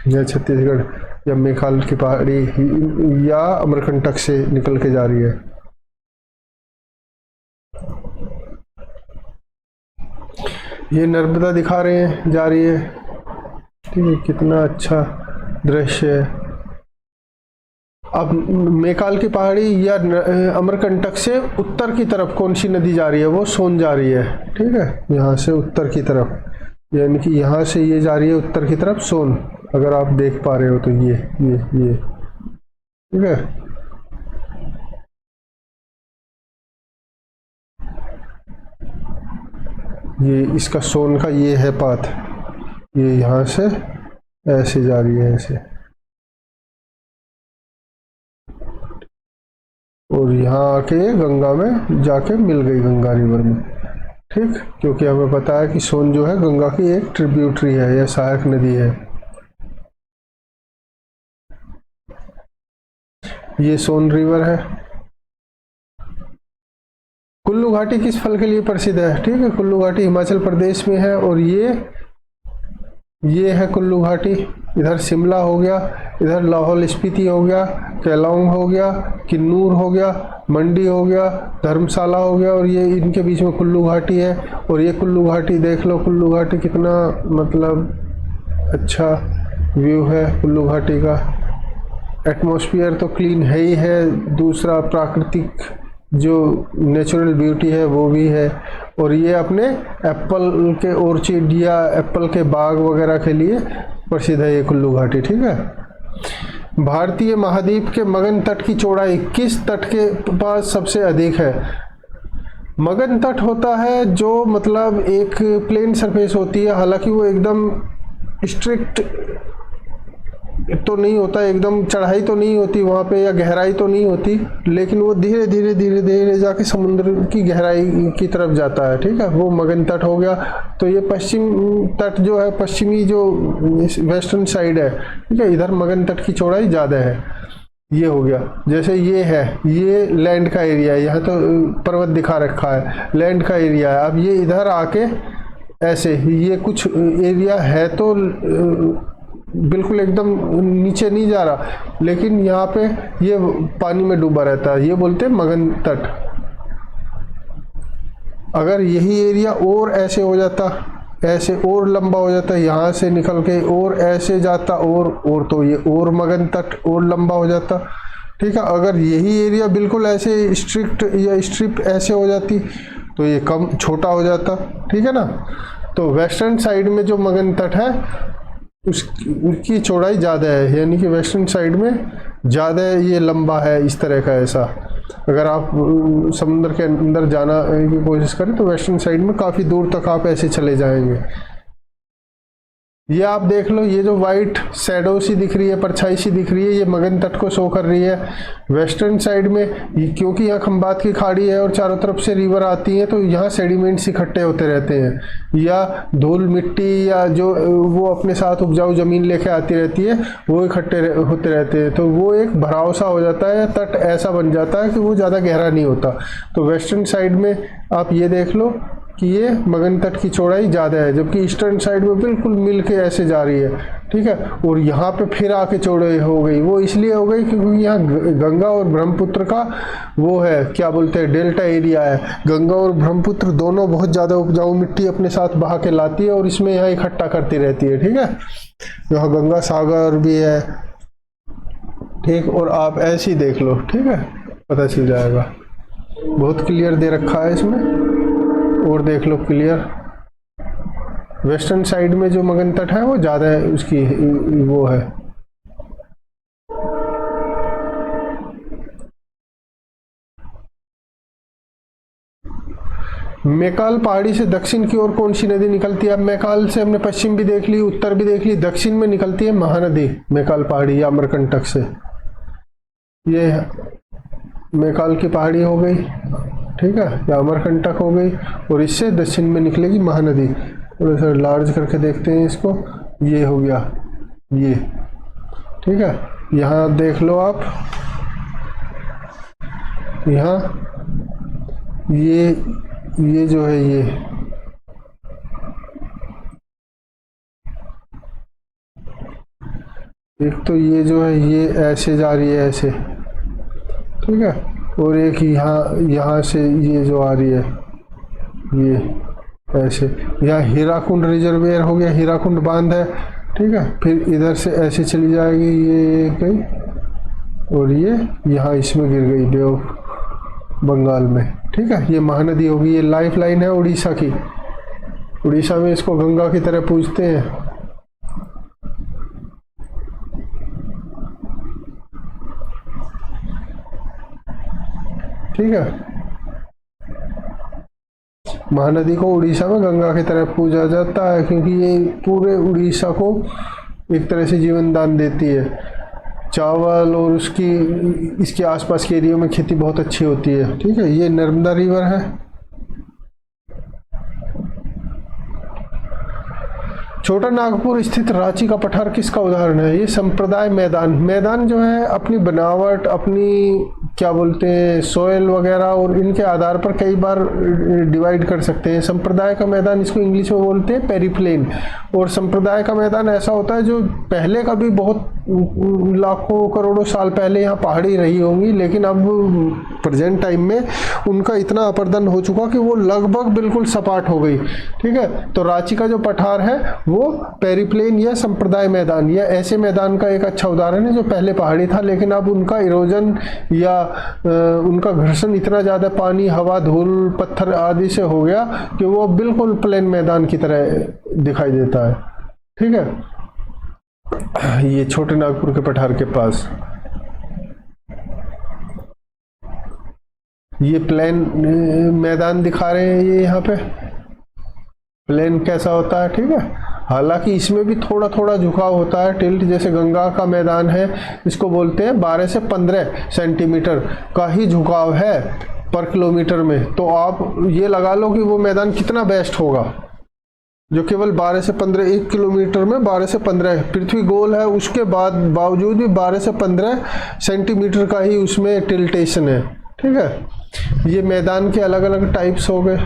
यह छत्तीसगढ़ या मेकाल की पहाड़ी या अमरकंटक से निकल के जा रही है। ये नर्मदा दिखा रहे हैं जा रही है, ठीक है, कितना अच्छा दृश्य है। अब मेकाल की पहाड़ी या अमरकंटक से उत्तर की तरफ कौन सी नदी जा रही है? वो सोन जा रही है, ठीक है, यहाँ से उत्तर की तरफ, यानी कि यहाँ से ये जा रही है उत्तर की तरफ सोन, अगर आप देख पा रहे हो तो ये ठीक है। ये इसका सोन का ये है पाथ, ये यहाँ से ऐसे जा रही है ऐसे, और यहाँ आके गंगा में जाके मिल गई, गंगा रिवर में, ठीक। क्योंकि हमें पता है कि सोन जो है गंगा की एक ट्रिब्यूटरी है या सहायक नदी है। ये सोन रिवर है। कुल्लू घाटी किस फल के लिए प्रसिद्ध है? ठीक है, कुल्लू घाटी हिमाचल प्रदेश में है, और ये है कुल्लू घाटी। इधर शिमला हो गया, इधर लाहौल स्पीति हो गया, केलांग हो गया, किन्नूर हो गया, मंडी हो गया, धर्मशाला हो गया, और ये इनके बीच में कुल्लू घाटी है। और ये कुल्लू घाटी देख लो, कुल्लू घाटी कितना मतलब अच्छा व्यू है कुल्लू घाटी का। एटमॉस्फेयर तो क्लीन है ही है, दूसरा प्राकृतिक जो नेचुरल ब्यूटी है वो भी है, और ये अपने एप्पल के ऑर्चिड या एप्पल के बाग वगैरह के लिए प्रसिद्ध है ये कुल्लू घाटी, ठीक है। भारतीय महाद्वीप के मगन तट की चौड़ाई किस तट के पास सबसे अधिक है? मगन तट होता है जो मतलब एक प्लेन सरफेस होती है, हालांकि वो एकदम स्ट्रिक्ट तो नहीं होता, एकदम चढ़ाई तो नहीं होती वहाँ पे या गहराई तो नहीं होती, लेकिन वो धीरे धीरे जाके समुद्र की गहराई की तरफ जाता है, ठीक है, वो मगन तट हो गया। तो ये पश्चिम तट जो है, पश्चिमी जो वेस्टर्न साइड है, ठीक है, इधर मगन तट की चौड़ाई ज़्यादा है। ये हो गया, जैसे ये है, ये लैंड का एरिया है, यहाँ तो पर्वत दिखा रखा है, लैंड का एरिया है। अब ये इधर आके ऐसे ये कुछ एरिया है तो बिल्कुल एकदम नीचे नहीं जा रहा, लेकिन यहाँ पे ये पानी में डूबा रहता है, ये बोलते हैं मगन तट। अगर यही एरिया और ऐसे हो जाता, ऐसे और लंबा हो जाता, यहाँ से निकल के और ऐसे जाता और तो ये और मगन तट और लंबा हो जाता। ठीक है, अगर यही एरिया बिल्कुल ऐसे स्ट्रिक्ट या स्ट्रिप ऐसे हो जाती तो ये कम छोटा हो जाता। ठीक है ना। तो वेस्टर्न साइड में जो मगन तट है उसकी चौड़ाई ज़्यादा है, यानी कि वेस्टर्न साइड में ज़्यादा ये लंबा है इस तरह का। ऐसा अगर आप समुद्र के अंदर जाना की कोशिश करें तो वेस्टर्न साइड में काफ़ी दूर तक आप ऐसे चले जाएंगे। ये आप देख लो, ये जो वाइट शैडो सी दिख रही है, परछाई सी दिख रही है, ये मगन तट को शो कर रही है। वेस्टर्न साइड में क्योंकि यहाँ खंबात की खाड़ी है और चारों तरफ से रिवर आती है, तो यहाँ सेडिमेंट्स इकट्ठे होते रहते हैं, या धूल मिट्टी या जो वो अपने साथ उपजाऊ ज़मीन लेके आती रहती है वो इकट्ठे होते रहते हैं, तो वो एक भराव सा हो जाता है, तट ऐसा बन जाता है कि वो ज़्यादा गहरा नहीं होता। तो वेस्टर्न साइड में आप ये देख लो कि ये मगन तट की चौड़ाई ज़्यादा है, जबकि ईस्टर्न साइड में बिल्कुल मिल के ऐसे जा रही है। ठीक है, और यहाँ पे फिर आके चौड़ाई हो गई, वो इसलिए हो गई क्योंकि यहाँ गंगा और ब्रह्मपुत्र का वो है, क्या बोलते हैं, डेल्टा एरिया है। गंगा और ब्रह्मपुत्र दोनों बहुत ज़्यादा उपजाऊ मिट्टी अपने साथ बहा के लाती है और इसमें यहाँ इकट्ठा करती रहती है। ठीक है, यहाँ गंगा सागर भी है। ठीक, और आप ऐसे ही देख लो, ठीक है, पता चल जाएगा। बहुत क्लियर दे रखा है इसमें, और देख लो क्लियर। वेस्टर्न साइड में जो मगन तट है वो ज़्यादा है, उसकी वो है। मैकाल पहाड़ी से दक्षिण की ओर कौन सी नदी निकलती है? अब मैकाल से हमने पश्चिम भी देख ली, उत्तर भी देख ली, दक्षिण में निकलती है महानदी मैकाल पहाड़ी या अमरकंटक से। ये मैकाल की पहाड़ी हो गई, ठीक है, या अमरकंटक हो गई, और इससे दक्षिण में निकलेगी महानदी। थोड़ा सा लार्ज करके देखते हैं इसको, ये हो गया ये। ठीक है, यहाँ देख लो आप, यहाँ ये जो है ये एक तो ये जो है ये ऐसे जा रही है ऐसे, ठीक है, और एक यहाँ से ये जो आ रही है ये ऐसे। यहाँ हीराकुंड रिजर्वेयर हो गया, हीराकुंड बांध है, ठीक है, फिर इधर से ऐसे चली जाएगी, ये गई और ये यहाँ इसमें गिर गई बे ऑफ बंगाल में। ठीक है, ये महानदी होगी, ये लाइफ लाइन है उड़ीसा की। उड़ीसा में इसको गंगा की तरह पूजते हैं। ठीक है, महानदी को उड़ीसा में गंगा की तरह पूजा जाता है क्योंकि ये पूरे उड़ीसा को एक तरह से जीवन दान देती है। चावल और इसके आसपास के एरिया में खेती बहुत अच्छी होती है। ठीक है, ये नर्मदा रिवर है। छोटा नागपुर स्थित रांची का पठार किसका उदाहरण है? ये संप्रदाय मैदान जो है अपनी बनावट, अपनी क्या बोलते हैं, सोयल वगैरह और इनके आधार पर कई बार डिवाइड कर सकते हैं। संप्रदाय का मैदान इसको इंग्लिश में बोलते हैं पेरिप्लेन, और संप्रदाय का मैदान ऐसा होता है जो पहले कभी बहुत लाखों करोड़ों साल पहले यहाँ पहाड़ी रही होंगी, लेकिन अब प्रेजेंट टाइम में उनका इतना अपर्दन हो चुका कि वो लगभग बिल्कुल सपाट हो गई। ठीक है, तो रांची का जो पठार है वो पेरिप्लेन या संप्रदाय मैदान या ऐसे मैदान का एक अच्छा उदाहरण है जो पहले पहाड़ी था, लेकिन अब उनका इरोजन या उनका घर्षण इतना ज़्यादा पानी, हवा, धूल, पत्थर आदि से हो गया कि वो बिल्कुल प्लेन मैदान की तरह दिखाई देता है। ठीक है, ये छोटे नागपुर के पठार के पास ये प्लेन मैदान दिखा रहे हैं। ये यहाँ पे प्लेन कैसा होता है, ठीक है, हालांकि इसमें भी थोड़ा थोड़ा झुकाव होता है, टिल्ट, जैसे गंगा का मैदान है, इसको बोलते हैं 12 से 15 सेंटीमीटर का ही झुकाव है पर किलोमीटर में। तो आप ये लगा लो कि वो मैदान कितना बेस्ट होगा जो केवल 12 से 15, 1 किलोमीटर में 12 से 15 पृथ्वी गोल है, उसके बाद बावजूद भी 12 से 15 सेंटीमीटर का ही उसमें टिल्टेशन है। ठीक है, ये मैदान के अलग अलग टाइप्स हो गए,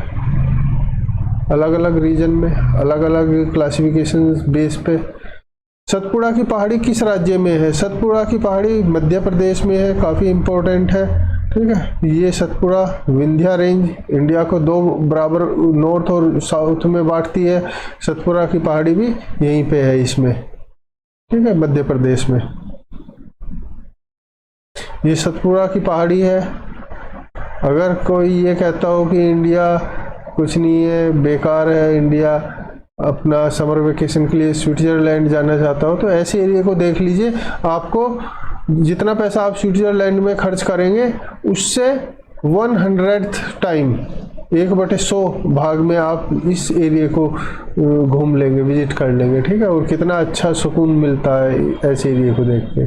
अलग अलग रीजन में अलग अलग क्लासिफिकेशन बेस पे। सतपुड़ा की पहाड़ी किस राज्य में है? सतपुड़ा की पहाड़ी मध्य प्रदेश में है, काफ़ी इम्पोर्टेंट है। ठीक है, ये सतपुड़ा विंध्या रेंज इंडिया को दो बराबर नॉर्थ और साउथ में बांटती है। सतपुड़ा की पहाड़ी भी यहीं पे है इसमें, ठीक है, मध्य प्रदेश में। ये सतपुड़ा की पहाड़ी है। अगर कोई ये कहता हो कि इंडिया कुछ नहीं है, बेकार है, इंडिया अपना समर वेकेशन के लिए स्विट्जरलैंड जाना चाहता हो, तो ऐसे एरिया को देख लीजिए। आपको जितना पैसा आप स्विट्जरलैंड में खर्च करेंगे उससे 100th टाइम 1/100 भाग में आप इस एरिया को घूम लेंगे, विजिट कर लेंगे। ठीक है, और कितना अच्छा सुकून मिलता है ऐसे एरिया को देख के।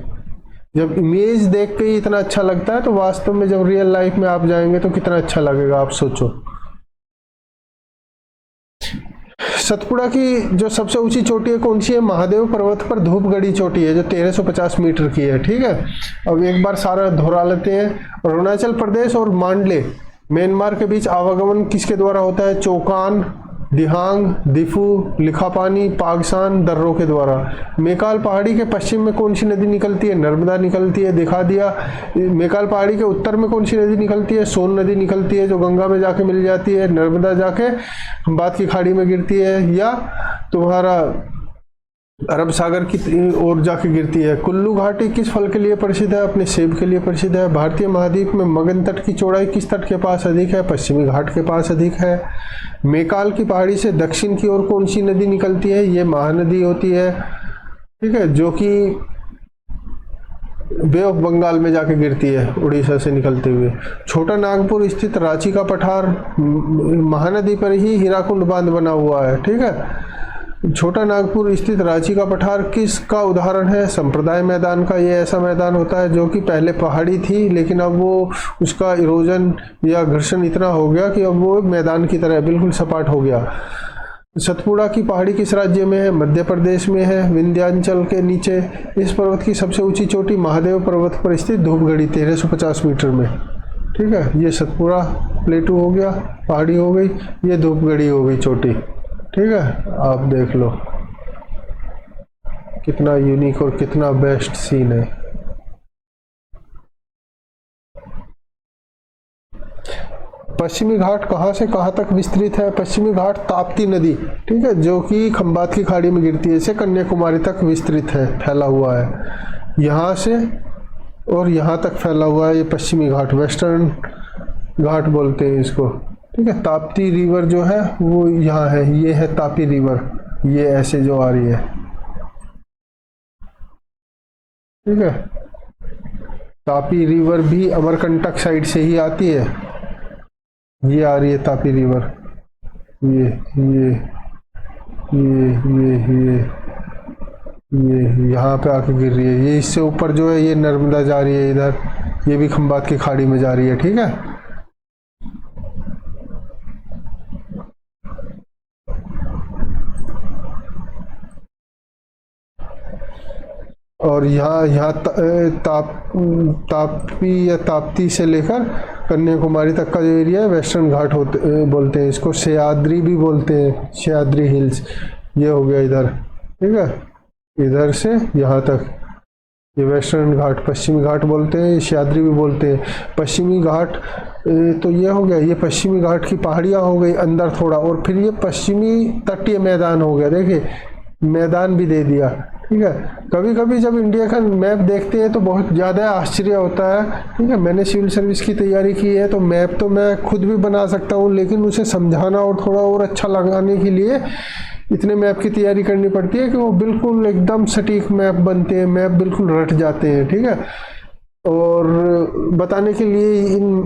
जब इमेज देख के ही इतना अच्छा लगता है तो वास्तव में जब रियल लाइफ में आप जाएंगे तो कितना अच्छा लगेगा, आप सोचो। सतपुड़ा की जो सबसे ऊंची चोटी है कौन सी है? महादेव पर्वत पर धूपगढ़ी चोटी है जो 1350 मीटर की है। ठीक है, अब एक बार सारा दोहरा लेते हैं। अरुणाचल प्रदेश और मांडले म्यांमार के बीच आवागमन किसके द्वारा होता है? चोकान, दिहांग, दिफू, लिखापानी, पागसान दर्रों के द्वारा। मेकाल पहाड़ी के पश्चिम में कौन सी नदी निकलती है? नर्मदा निकलती है, दिखा दिया। मेकाल पहाड़ी के उत्तर में कौन सी नदी निकलती है? सोन नदी निकलती है जो गंगा में जाके मिल जाती है। नर्मदा जाके खंबात की खाड़ी में गिरती है या तुम्हारा अरब सागर की ओर जाके गिरती है। कुल्लू घाटी किस फल के लिए प्रसिद्ध है? अपने सेब के लिए प्रसिद्ध है। भारतीय महाद्वीप में मगन तट की चौड़ाई किस तट के पास अधिक है? पश्चिमी घाट के पास अधिक है। मेकाल की पहाड़ी से दक्षिण की ओर कौन सी नदी निकलती है? ये महानदी होती है, ठीक है, जो कि बे ऑफ बंगाल में जाके गिरती है उड़ीसा से निकलते हुए। छोटा नागपुर स्थित रांची का पठार महानदी पर ही हीराकुंड बांध बना हुआ है। ठीक है, छोटा नागपुर स्थित रांची का पठार किसका उदाहरण है? संप्रदाय मैदान का। ये ऐसा मैदान होता है जो कि पहले पहाड़ी थी लेकिन अब वो उसका इरोजन या घर्षण इतना हो गया कि अब वो मैदान की तरह बिल्कुल सपाट हो गया। सतपुड़ा की पहाड़ी किस राज्य में है? मध्य प्रदेश में है, विंध्याचल के नीचे। इस पर्वत की सबसे ऊंची चोटी महादेव पर्वत पर स्थित धूपगढ़ी 1350 मीटर में। ठीक है, ये सतपुड़ा प्लेटू हो गया, पहाड़ी हो गई, ये धूपगढ़ी हो गई चोटी। ठीक है, आप देख लो कितना यूनिक और कितना बेस्ट सीन है। पश्चिमी घाट कहाँ से कहाँ तक विस्तृत है? पश्चिमी घाट ताप्ती नदी, ठीक है, जो कि खंबात की खाड़ी में गिरती है, इसे कन्याकुमारी तक विस्तृत है, फैला हुआ है। यहाँ से और यहाँ तक फैला हुआ है ये पश्चिमी घाट, वेस्टर्न घाट बोलते हैं इसको। ठीक है, ताप्ती रिवर जो है वो यहाँ है, ये है तापी रिवर, ये ऐसे जो आ रही है। ठीक है, तापी रिवर भी अमरकंटक साइड से ही आती है, ये आ रही है तापी रिवर, ये ये ये ये ये यहाँ पे आके गिर रही है। ये इससे ऊपर जो है ये नर्मदा जा रही है इधर, ये भी खंबात की खाड़ी में जा रही है। ठीक है, और यहाँ तापी या ताप्ती से लेकर कन्याकुमारी तक का जो एरिया है वेस्टर्न घाट बोलते हैं इसको, सह्याद्री भी बोलते हैं, सह्याद्री हिल्स। ये हो गया इधर। ठीक है, इधर से यहाँ तक ये वेस्टर्न घाट, पश्चिमी घाट बोलते हैं, सह्याद्री भी बोलते हैं। पश्चिमी घाट तो ये हो गया, ये पश्चिमी घाट की पहाड़ियाँ हो गई अंदर थोड़ा, और फिर ये पश्चिमी तटीय मैदान हो गया। देखिए मैदान भी दे दिया। ठीक है, कभी कभी जब इंडिया का मैप देखते हैं तो बहुत ज़्यादा आश्चर्य होता है। ठीक है, मैंने सिविल सर्विस की तैयारी की है तो मैप तो मैं खुद भी बना सकता हूँ, लेकिन उसे समझाना और थोड़ा और अच्छा लगाने के लिए इतने मैप की तैयारी करनी पड़ती है कि वो बिल्कुल एकदम सटीक मैप बनते हैं, मैप बिल्कुल रट जाते हैं। ठीक है, और बताने के लिए इन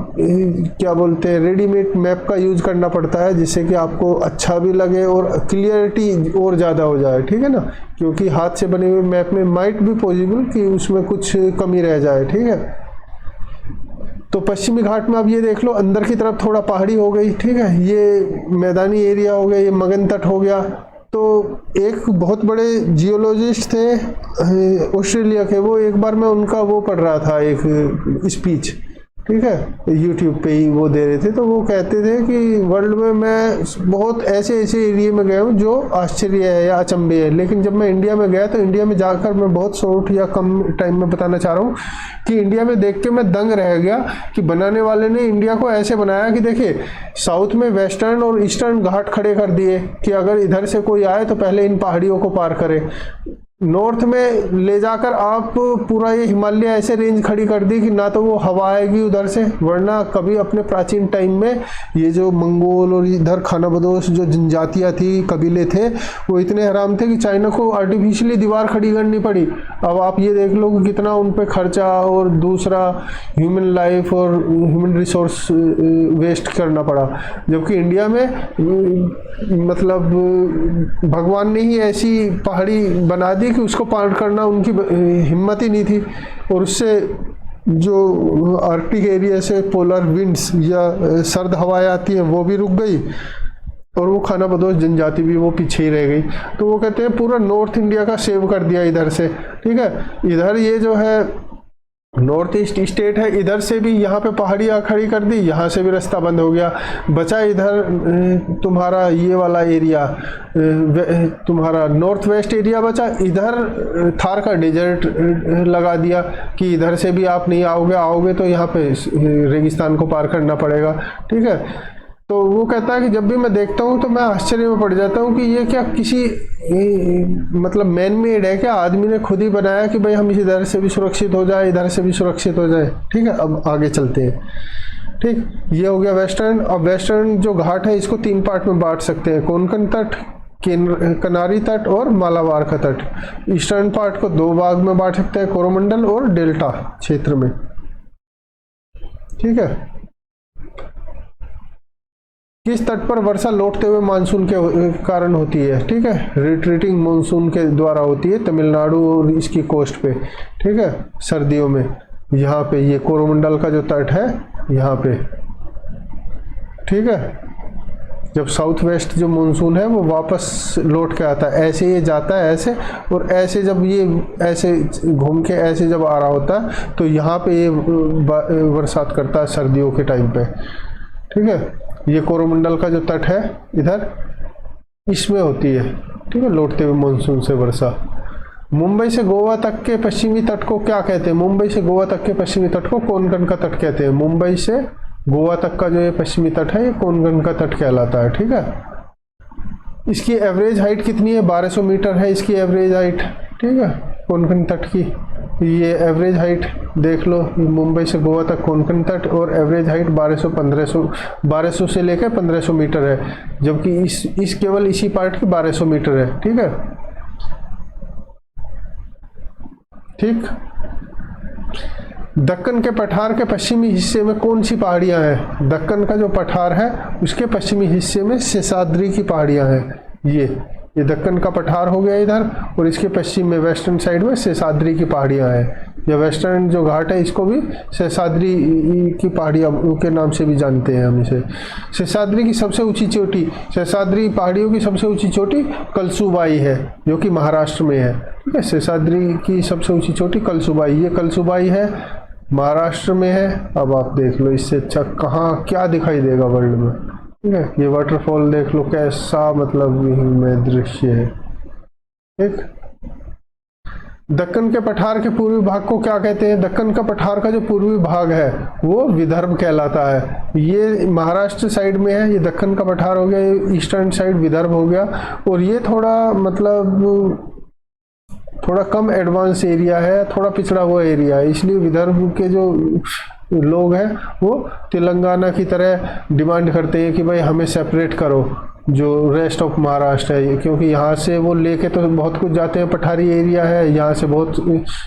क्या बोलते हैं रेडीमेड मैप का यूज करना पड़ता है, जिससे कि आपको अच्छा भी लगे और क्लियरिटी और ज़्यादा हो जाए। ठीक है ना, क्योंकि हाथ से बने हुए मैप में माइट भी पॉसिबल कि उसमें कुछ कमी रह जाए। ठीक है, तो पश्चिमी घाट में आप ये देख लो अंदर की तरफ थोड़ा पहाड़ी हो गई। ठीक है, ये मैदानी एरिया हो गया, ये मगन तट हो गया। तो एक बहुत बड़े जियोलॉजिस्ट थे ऑस्ट्रेलिया के, वो एक बार मैं उनका वो पढ़ रहा था एक स्पीच, ठीक है, यूट्यूब पे ही वो दे रहे थे। तो वो कहते थे कि वर्ल्ड में मैं बहुत ऐसे ऐसे एरिया में गया हूँ जो आश्चर्य है या अचंभे है, लेकिन जब मैं इंडिया में गया तो इंडिया में जाकर मैं बहुत शॉर्ट या कम टाइम में बताना चाह रहा हूँ कि इंडिया में देख के मैं दंग रह गया कि बनाने वाले ने इंडिया को ऐसे बनाया कि देखिए, साउथ में वेस्टर्न और ईस्टर्न घाट खड़े कर दिए कि अगर इधर से कोई आए तो पहले इन पहाड़ियों को पार करे। नॉर्थ में ले जाकर आप पूरा ये हिमालय ऐसे रेंज खड़ी कर दी कि ना तो वो हवा आएगी उधर से, वरना कभी अपने प्राचीन टाइम में ये जो मंगोल और इधर खानाबदोश जो जनजातियां थी, कबीले थे, वो इतने हराम थे कि चाइना को आर्टिफिशियली दीवार खड़ी करनी पड़ी। अब आप ये देख लो कि कितना उन पे खर्चा और दूसरा ह्यूमन लाइफ और ह्यूमन रिसोर्स वेस्ट करना पड़ा। जबकि इंडिया में मतलब भगवान ने ही ऐसी पहाड़ी बना दी कि उसको पार करना उनकी हिम्मत ही नहीं थी। और उससे जो आर्कटिक एरिया से पोलर विंड्स या सर्द हवाएं आती हैं वो भी रुक गई, और वो खानाबदोश जनजाति भी वो पीछे ही रह गई। तो वो कहते हैं पूरा नॉर्थ इंडिया का सेव कर दिया इधर से। ठीक है, इधर ये जो है नॉर्थ ईस्ट स्टेट है, इधर से भी यहाँ पे पहाड़ियाँ खड़ी कर दी, यहाँ से भी रास्ता बंद हो गया। बचा इधर तुम्हारा ये वाला एरिया, तुम्हारा नॉर्थ वेस्ट एरिया बचा। इधर थार का डेजर्ट लगा दिया कि इधर से भी आप नहीं आओगे तो यहाँ पे रेगिस्तान को पार करना पड़ेगा। ठीक है, तो वो कहता है कि जब भी मैं देखता हूँ तो मैं आश्चर्य में पड़ जाता हूँ कि ये क्या किसी मतलब मैन मेड है क्या, आदमी ने खुद ही बनाया कि भाई हम इधर से भी सुरक्षित हो जाए, इधर से भी सुरक्षित हो जाए। ठीक है, अब आगे चलते हैं। ठीक, ये हो गया वेस्टर्न। अब वेस्टर्न जो घाट है इसको 3 पार्ट में बांट सकते हैं, कोंकण तट, कनारी तट और मालाबार का तट। ईस्टर्न पार्ट को 2 भाग में बांट सकते हैं, कोरोमंडल और डेल्टा क्षेत्र में। ठीक है, किस तट पर वर्षा लौटते हुए मानसून के कारण होती है? ठीक है, रिट्रीटिंग मानसून के द्वारा होती है, तमिलनाडु और इसकी कोस्ट पे। ठीक है, सर्दियों में यहाँ पे ये कोरोमंडल का जो तट है यहाँ पे। ठीक है, जब साउथ वेस्ट जो मानसून है वो वापस लौट के आता है, ऐसे ये जाता है ऐसे, और ऐसे जब ये ऐसे घूम के ऐसे जब आ रहा होता है तो यहाँ पे ये बरसात करता है सर्दियों के टाइम पे। ठीक है, ये कोरोमंडल का जो तट है इधर, इसमें होती है। ठीक है, लौटते हुए मानसून से वर्षा। मुंबई से गोवा तक के पश्चिमी तट को क्या कहते हैं? मुंबई से गोवा तक के पश्चिमी तट को कोंकण का तट कहते हैं। मुंबई से गोवा तक का जो ये पश्चिमी तट है ये कोंकण का तट कहलाता है। ठीक है, इसकी एवरेज हाइट कितनी है? 1200 मीटर है इसकी एवरेज हाइट। ठीक है, कोंकण तट की ये एवरेज हाइट देख लो, मुंबई से गोवा तक कोंकण तट, और एवरेज हाइट 1200 से लेकर 1500 मीटर है, जबकि इस केवल इसी पार्ट की 1200 मीटर है। ठीक है, ठीक। दक्कन के पठार के पश्चिमी हिस्से में कौन सी पहाड़ियां हैं? दक्कन का जो पठार है उसके पश्चिमी हिस्से में शेषाद्री की पहाड़ियां हैं। ये दक्कन का पठार हो गया इधर, और इसके पश्चिम में वेस्टर्न साइड में शेषाद्री की पहाड़ियां हैं। या वेस्टर्न जो घाट है इसको भी शेषाद्री की पहाड़ियां के नाम से भी जानते हैं हम इसे। शेषाद्री की सबसे ऊंची चोटी, शेषाद्री पहाड़ियों की सबसे ऊंची चोटी कलसुबाई है, जो कि महाराष्ट्र में है। ठीक है, शेषाद्री की सबसे ऊंची चोटी कलसुबाई, ये कलसुबाई है, महाराष्ट्र में है। अब आप देख लो इससे अच्छा कहाँ क्या दिखाई देगा वर्ल्ड में। ठीक है, ये वाटरफॉल देख लो कैसा मतलब में दृश्य है। ठीक, दक्कन के पठार के पूर्वी भाग को क्या कहते हैं? दक्कन का पठार का जो पूर्वी भाग है वो विदर्भ कहलाता है। ये महाराष्ट्र साइड में है, ये दक्कन का पठार हो गया, ये ईस्टर्न साइड विदर्भ हो गया, और ये थोड़ा मतलब थोड़ा कम एडवांस एरिया है, थोड़ा पिछड़ा हुआ एरिया है, इसलिए विदर्भ के जो लोग हैं वो तेलंगाना की तरह डिमांड करते हैं कि भाई हमें सेपरेट करो जो रेस्ट ऑफ महाराष्ट्र है, क्योंकि यहाँ से वो लेके तो बहुत कुछ जाते हैं, पठारी एरिया है, यहाँ से बहुत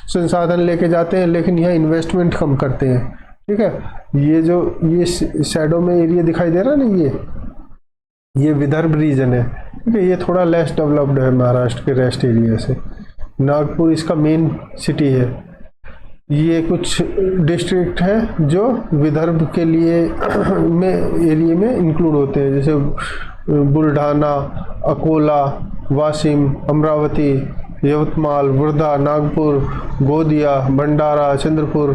संसाधन लेके जाते हैं, लेकिन यहाँ इन्वेस्टमेंट कम करते हैं। ठीक है, ये शैडो में एरिया दिखाई दे रहा है ना, ये विदर्भ रीजन है। ठीक है, ये थोड़ा लेस डेवलप्ड है महाराष्ट्र के रेस्ट एरिया से। नागपुर इसका मेन सिटी है। ये कुछ डिस्ट्रिक्ट हैं जो विदर्भ के लिए में एरिया में इंक्लूड होते हैं, जैसे बुल्ढाना, अकोला, वाशिम, अमरावती, यवतमाल, वर्धा, नागपुर, गोंदिया, भंडारा, चंद्रपुर,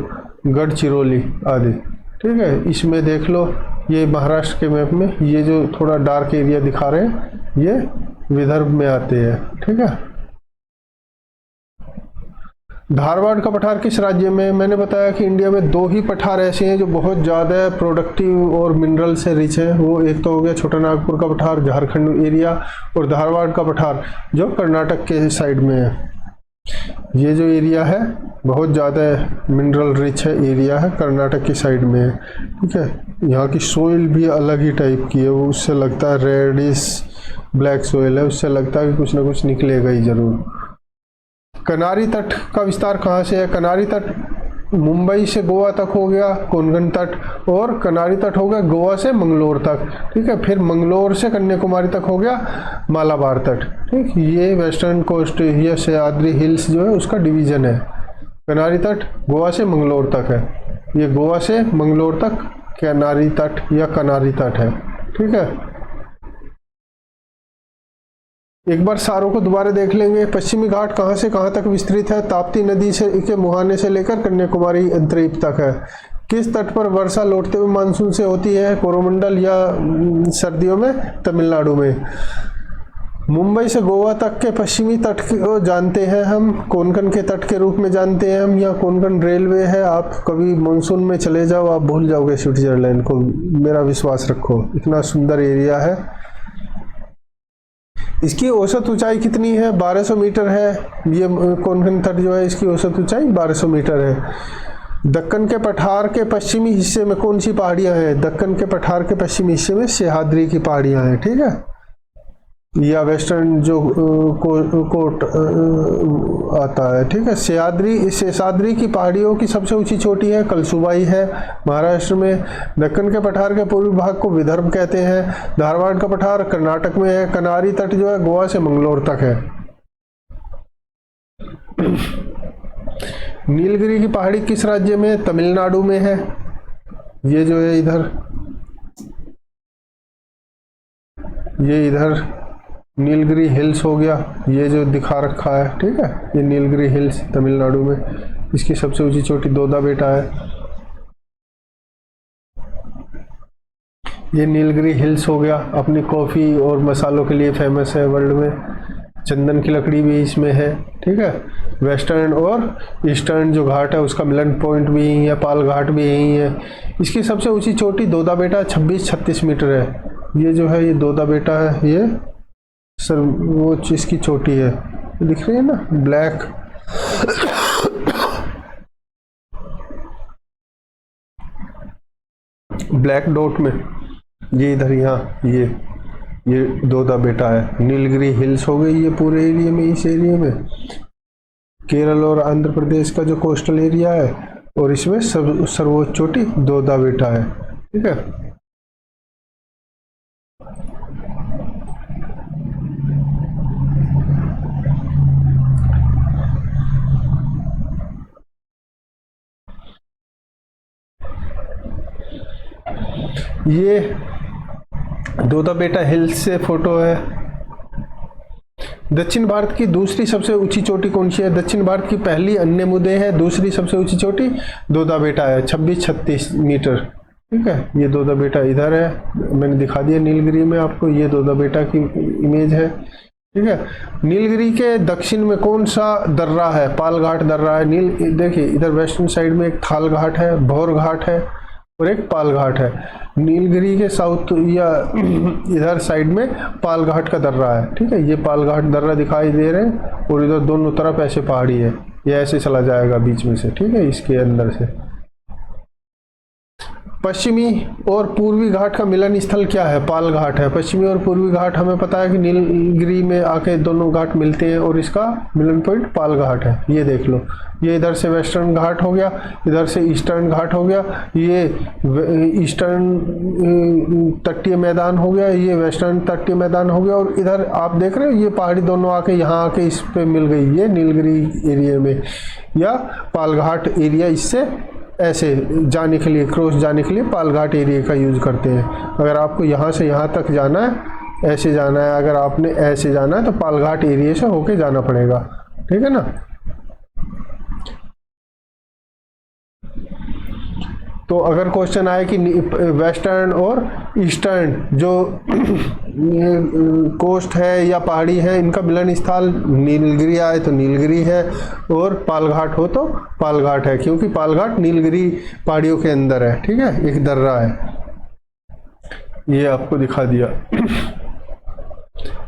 गढ़चिरौली आदि। ठीक है, इसमें देख लो, ये महाराष्ट्र के मैप में ये जो थोड़ा डार्क एरिया दिखा रहे हैं ये विदर्भ में आते हैं। ठीक है, धारवाड़ का पठार किस राज्य में? मैंने बताया कि इंडिया में दो ही पठार ऐसे हैं जो बहुत ज़्यादा प्रोडक्टिव और मिनरल से रिच है। वो एक तो हो गया छोटा नागपुर का पठार झारखंड एरिया, और धारवाड़ का पठार जो कर्नाटक के साइड में है। ये जो एरिया है बहुत ज़्यादा मिनरल रिच है एरिया है, कर्नाटक की साइड में है। ठीक है, यहाँ की सोइल भी अलग ही टाइप की है, वो उससे लगता है रेडिश ब्लैक सोइल है, उससे लगता है कि कुछ ना कुछ निकलेगा ही ज़रूर। कनारी तट का विस्तार कहाँ से है? कनारी तट मुंबई से गोवा तक हो गया कोंकण तट, और कनारी तट हो गया गोवा से मंगलोर तक। ठीक है, फिर मंगलोर से कन्याकुमारी तक हो गया मालाबार तट। ठीक, ये वेस्टर्न कोस्ट या सह्याद्री हिल्स जो है उसका डिवीजन है। कनारी तट गोवा से मंगलोर तक है, ये गोवा से मंगलोर तक कनारी तट या कनारी तट है। ठीक है, एक बार सारों को दोबारा देख लेंगे। पश्चिमी घाट कहाँ से कहाँ तक विस्तृत है? ताप्ती नदी से के मुहाने से लेकर कन्याकुमारी अंतरीप तक है। किस तट पर वर्षा लौटते हुए मानसून से होती है? कोरोमंडल या सर्दियों में तमिलनाडु में। मुंबई से गोवा तक के पश्चिमी तट को जानते हैं हम कोंकण के तट के रूप में जानते हैं हम, या कोंकण रेलवे है। आप कभी मानसून में चले जाओ, आप भूल जाओगे स्विट्जरलैंड को, मेरा विश्वास रखो, इतना सुंदर एरिया है। इसकी औसत ऊंचाई कितनी है? 1200 मीटर है। ये कोंकण तट जो है इसकी औसत ऊंचाई 1200 मीटर है। दक्कन के पठार के पश्चिमी हिस्से में कौन सी पहाड़ियां हैं? दक्कन के पठार के पश्चिमी हिस्से में सह्याद्री की पहाड़ियां हैं। ठीक है, या वेस्टर्न जो कोट आता है। ठीक है, शेषाद्री की पहाड़ियों की सबसे ऊंची चोटी है कलसुबाई है महाराष्ट्र में। दक्कन के पठार के पूर्वी भाग को विदर्भ कहते हैं। धारवाड़ का पठार कर्नाटक में है। कनारी तट जो है गोवा से मंगलोर तक है। नीलगिरी की पहाड़ी किस राज्य में? तमिलनाडु में है। ये जो है इधर नीलगिरी हिल्स हो गया, ये जो दिखा रखा है। ठीक है, ये नीलगिरी हिल्स तमिलनाडु में, इसकी सबसे ऊंची चोटी दोदा बेटा है। ये नीलगिरी हिल्स हो गया, अपनी कॉफ़ी और मसालों के लिए फेमस है वर्ल्ड में। चंदन की लकड़ी भी इसमें है। ठीक है, वेस्टर्न और ईस्टर्न जो घाट है उसका मिलन पॉइंट भी यही है, पाल घाट भी यही है। इसकी सबसे ऊंची चोटी दोदा बेटा 26-36 मीटर है। ये जो है ये दोदा बेटा है, ये सर्वोच्च इसकी चोटी है, दिख रही है ना ब्लैक डॉट में, ये इधर यहाँ ये दोदा बेटा है। नीलगिरी हिल्स हो गई ये पूरे एरिया में, इस एरिया में केरल और आंध्र प्रदेश का जो कोस्टल एरिया है, और इसमें सर्वोच्च चोटी दोदा बेटा है। ठीक है, ये दोदा बेटा हिल्स से फोटो है। दक्षिण भारत की दूसरी सबसे ऊंची चोटी कौन सी है? दक्षिण भारत की पहली अन्यमुदे है, दूसरी सबसे ऊंची चोटी दोदा बेटा है 26-36 मीटर। ठीक है, ये दोदा बेटा इधर है, मैंने दिखा दिया नीलगिरी में आपको, ये दोदा बेटा की इमेज है। ठीक है, नीलगिरी के दक्षिण में कौन सा दर्रा है? पालघाट दर्रा है। देखिए इधर वेस्टर्न साइड में एक थाल घाट है, भौर घाट है और एक पाल घाट है। नीलगिरी के साउथ या इधर साइड में पाल घाट का दर्रा है। ठीक है, ये पाल घाट दर्रा दिखाई दे रहे हैं, और इधर दोनों तरफ ऐसे पहाड़ी है, ये ऐसे चला जाएगा बीच में से। ठीक है, इसके अंदर से पश्चिमी और पूर्वी घाट का मिलन स्थल क्या है? पाल घाट है। पश्चिमी और पूर्वी घाट हमें पता है कि नीलगिरी में आके दोनों घाट मिलते हैं, और इसका मिलन पॉइंट पाल घाट है। ये देख लो, ये इधर से वेस्टर्न घाट हो गया, इधर से ईस्टर्न घाट हो गया, ये ईस्टर्न तटीय मैदान हो गया, ये वेस्टर्न तटीय मैदान हो गया, और इधर आप देख रहे हो ये पहाड़ी दोनों आके यहाँ आके इस पे मिल गई, ये नीलगिरी एरिया में, या पालघाट एरिया। इससे ऐसे जाने के लिए, क्रॉस जाने के लिए पालघाट एरिया का यूज करते हैं। अगर आपको यहाँ से यहाँ तक जाना है, ऐसे जाना है, अगर आपने ऐसे जाना है तो पालघाट एरिया से होके जाना पड़ेगा। ठीक है ना। तो अगर क्वेश्चन आए कि वेस्टर्न और ईस्टर्न जो कोस्ट है या पहाड़ी है, इनका मिलन स्थल नीलगिरी आए तो नीलगिरी है, और पालघाट हो तो पालघाट है, क्योंकि पालघाट नीलगिरी पहाड़ियों के अंदर है। ठीक है, एक दर्रा है, ये आपको दिखा दिया।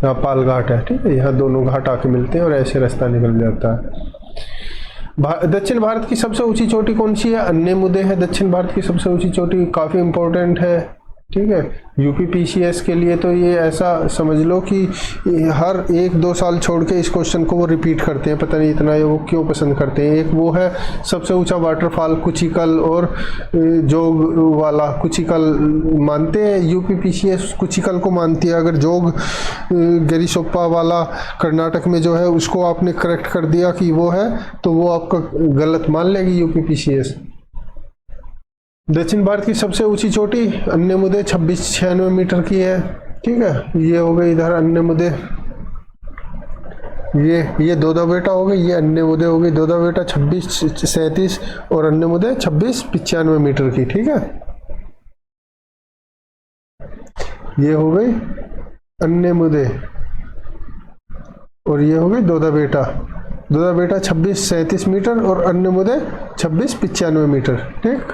यहाँ पालघाट है। ठीक है, यहाँ दोनों घाट आके मिलते हैं और ऐसे रास्ता निकल जाता है। दक्षिण भारत की सबसे ऊंची चोटी कौन सी है? अन्यमुदे है दक्षिण भारत की सबसे ऊंची चोटी, काफी इंपॉर्टेंट है। ठीक है, यूपी पीसीएस के लिए तो ये ऐसा समझ लो कि हर 1-2 साल छोड़ के इस क्वेश्चन को वो रिपीट करते हैं, पता नहीं इतना ये वो क्यों पसंद करते हैं। एक वो है सबसे ऊंचा वाटरफॉल कुचिकल और जोग वाला। कुचिकल मानते हैं यूपी पीसीएस, कुचिकल को मानती है। अगर जोग गिरिसोप्पा वाला कर्नाटक में जो है उसको आपने करेक्ट कर दिया कि वो है, तो वो आपका गलत मान लेगी यूपी पीसीएस। दक्षिण भारत की सबसे ऊंची चोटी अन्यमुदे 2696 मीटर की है। ठीक है, ये हो गई इधर अन्यमुदे, ये दोदा बेटा हो गई, ये अन्यमुदे हो गई। दोदा बेटा 2637 और अन्यमुदे 2695 मीटर की। ठीक है, ये हो गई अन्यमुदे और ये हो गई दोदा बेटा। दोदा बेटा 2637 मीटर और अन्यमुदे 2695 मीटर। ठीक,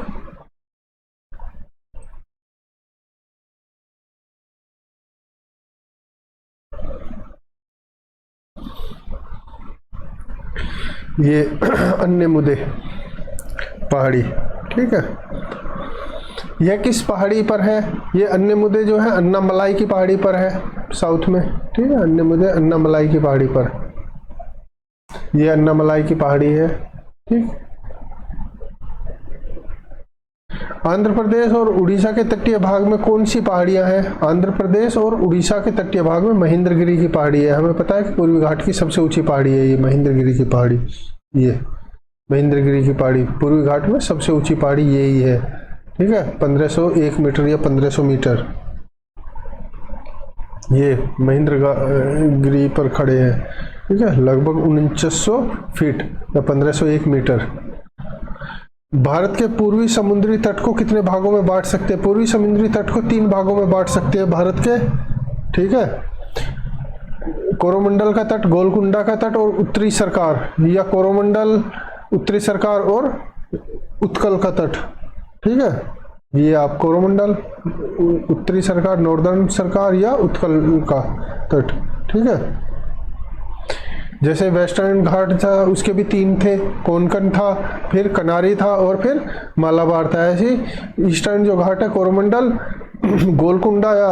ये अन्यमुदे पहाड़ी। ठीक है, यह किस पहाड़ी पर है? ये अन्यमुदे जो है अन्नामलाई की पहाड़ी पर है, साउथ में। ठीक है, अन्यमुदे अन्नामलाई की पहाड़ी पर, ये अन्नामलाई की पहाड़ी है। ठीक, आंध्र प्रदेश और उड़ीसा के तटीय भाग में कौन सी पहाड़ियां हैं? आंध्र प्रदेश और उड़ीसा के तटीय भाग में महेंद्रगिरी की पहाड़ी है। हमें पता है कि पूर्वी घाट की सबसे ऊंची पहाड़ी है ये महेंद्रगिरी की पहाड़ी। ये महेंद्रगिरी की पहाड़ी पूर्वी घाट में सबसे ऊंची पहाड़ी यही है। ठीक है, 1501 मीटर या 1500 मीटर। ये महेंद्रगिरी पर खड़े हैं। ठीक है, लगभग 4900 फीट या 1501 मीटर। भारत के पूर्वी समुद्री तट को कितने भागों में बांट सकते हैं? पूर्वी समुद्री तट को 3 भागों में बांट सकते हैं भारत के। ठीक है, कोरोमंडल का तट, गोलकुंडा का तट और उत्तरी सरकार, या कोरोमंडल, उत्तरी सरकार और उत्कल का तट। ठीक है, ये आप कोरोमंडल, उत्तरी सरकार, नॉर्दर्न सरकार या उत्कल का तट। ठीक है, जैसे वेस्टर्न घाट था उसके भी 3 थे, कोंकण था, फिर कनारी था और फिर मालाबार था। ऐसे ईस्टर्न जो घाट है कोरोमंडल, गोलकुंडा या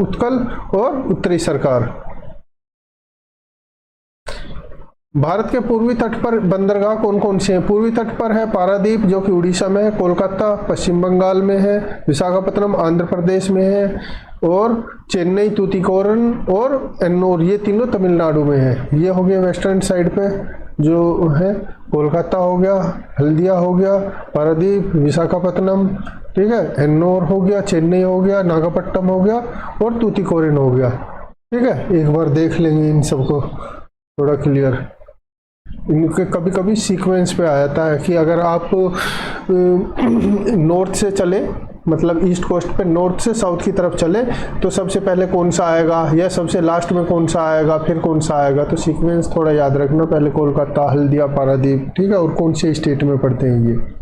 उत्कल और उत्तरी सरकार। भारत के पूर्वी तट पर बंदरगाह कौन कौन से हैं? पूर्वी तट पर है पारादीप जो कि उड़ीसा में है, कोलकाता पश्चिम बंगाल में है, विशाखापत्तनम आंध्र प्रदेश में है, और चेन्नई, तूतीकोरन और एन्नोर, ये तीनों तमिलनाडु में है। ये हो गया वेस्टर्न साइड पे जो है, कोलकाता हो गया, हल्दिया हो गया, पारादीप, विशाखापत्तनम। ठीक है, एन्नोर हो गया, चेन्नई हो गया, नागपट्टनम हो गया और तूतीकोरिन हो गया। ठीक है, एक बार देख लेंगे इन सबको थोड़ा क्लियर। इनके कभी कभी सीक्वेंस पे आ जाता है कि अगर आप नॉर्थ से चले, मतलब ईस्ट कोस्ट पे नॉर्थ से साउथ की तरफ चले, तो सबसे पहले कौन सा आएगा या सबसे लास्ट में कौन सा आएगा, फिर कौन सा आएगा। तो सीक्वेंस थोड़ा याद रखना, पहले कोलकाता, हल्दिया, पारादीप। ठीक है, और कौन से स्टेट में पड़ते हैं ये।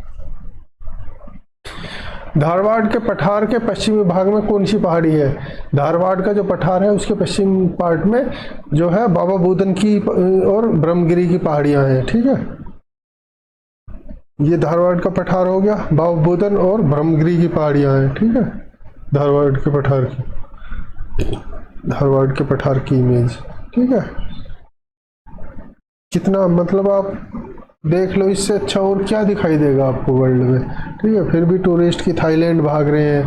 धारवाड़ के पठार के पश्चिमी भाग में कौन सी पहाड़ी है? धारवाड़ का जो पठार है उसके पश्चिम पार्ट में जो है बाबा बुदन की और ब्रह्मगिरी की पहाड़ियां हैं। ठीक है, ये धारवाड़ का पठार हो गया, बाबा बुदन और ब्रह्मगिरी की पहाड़ियां हैं। ठीक है, धारवाड़ के पठार की, धारवाड़ के पठार की इमेज। ठीक है, कितना मतलब आप देख लो, इससे अच्छा और क्या दिखाई देगा आपको वर्ल्ड में। ठीक है, फिर भी टूरिस्ट की थाईलैंड भाग रहे हैं,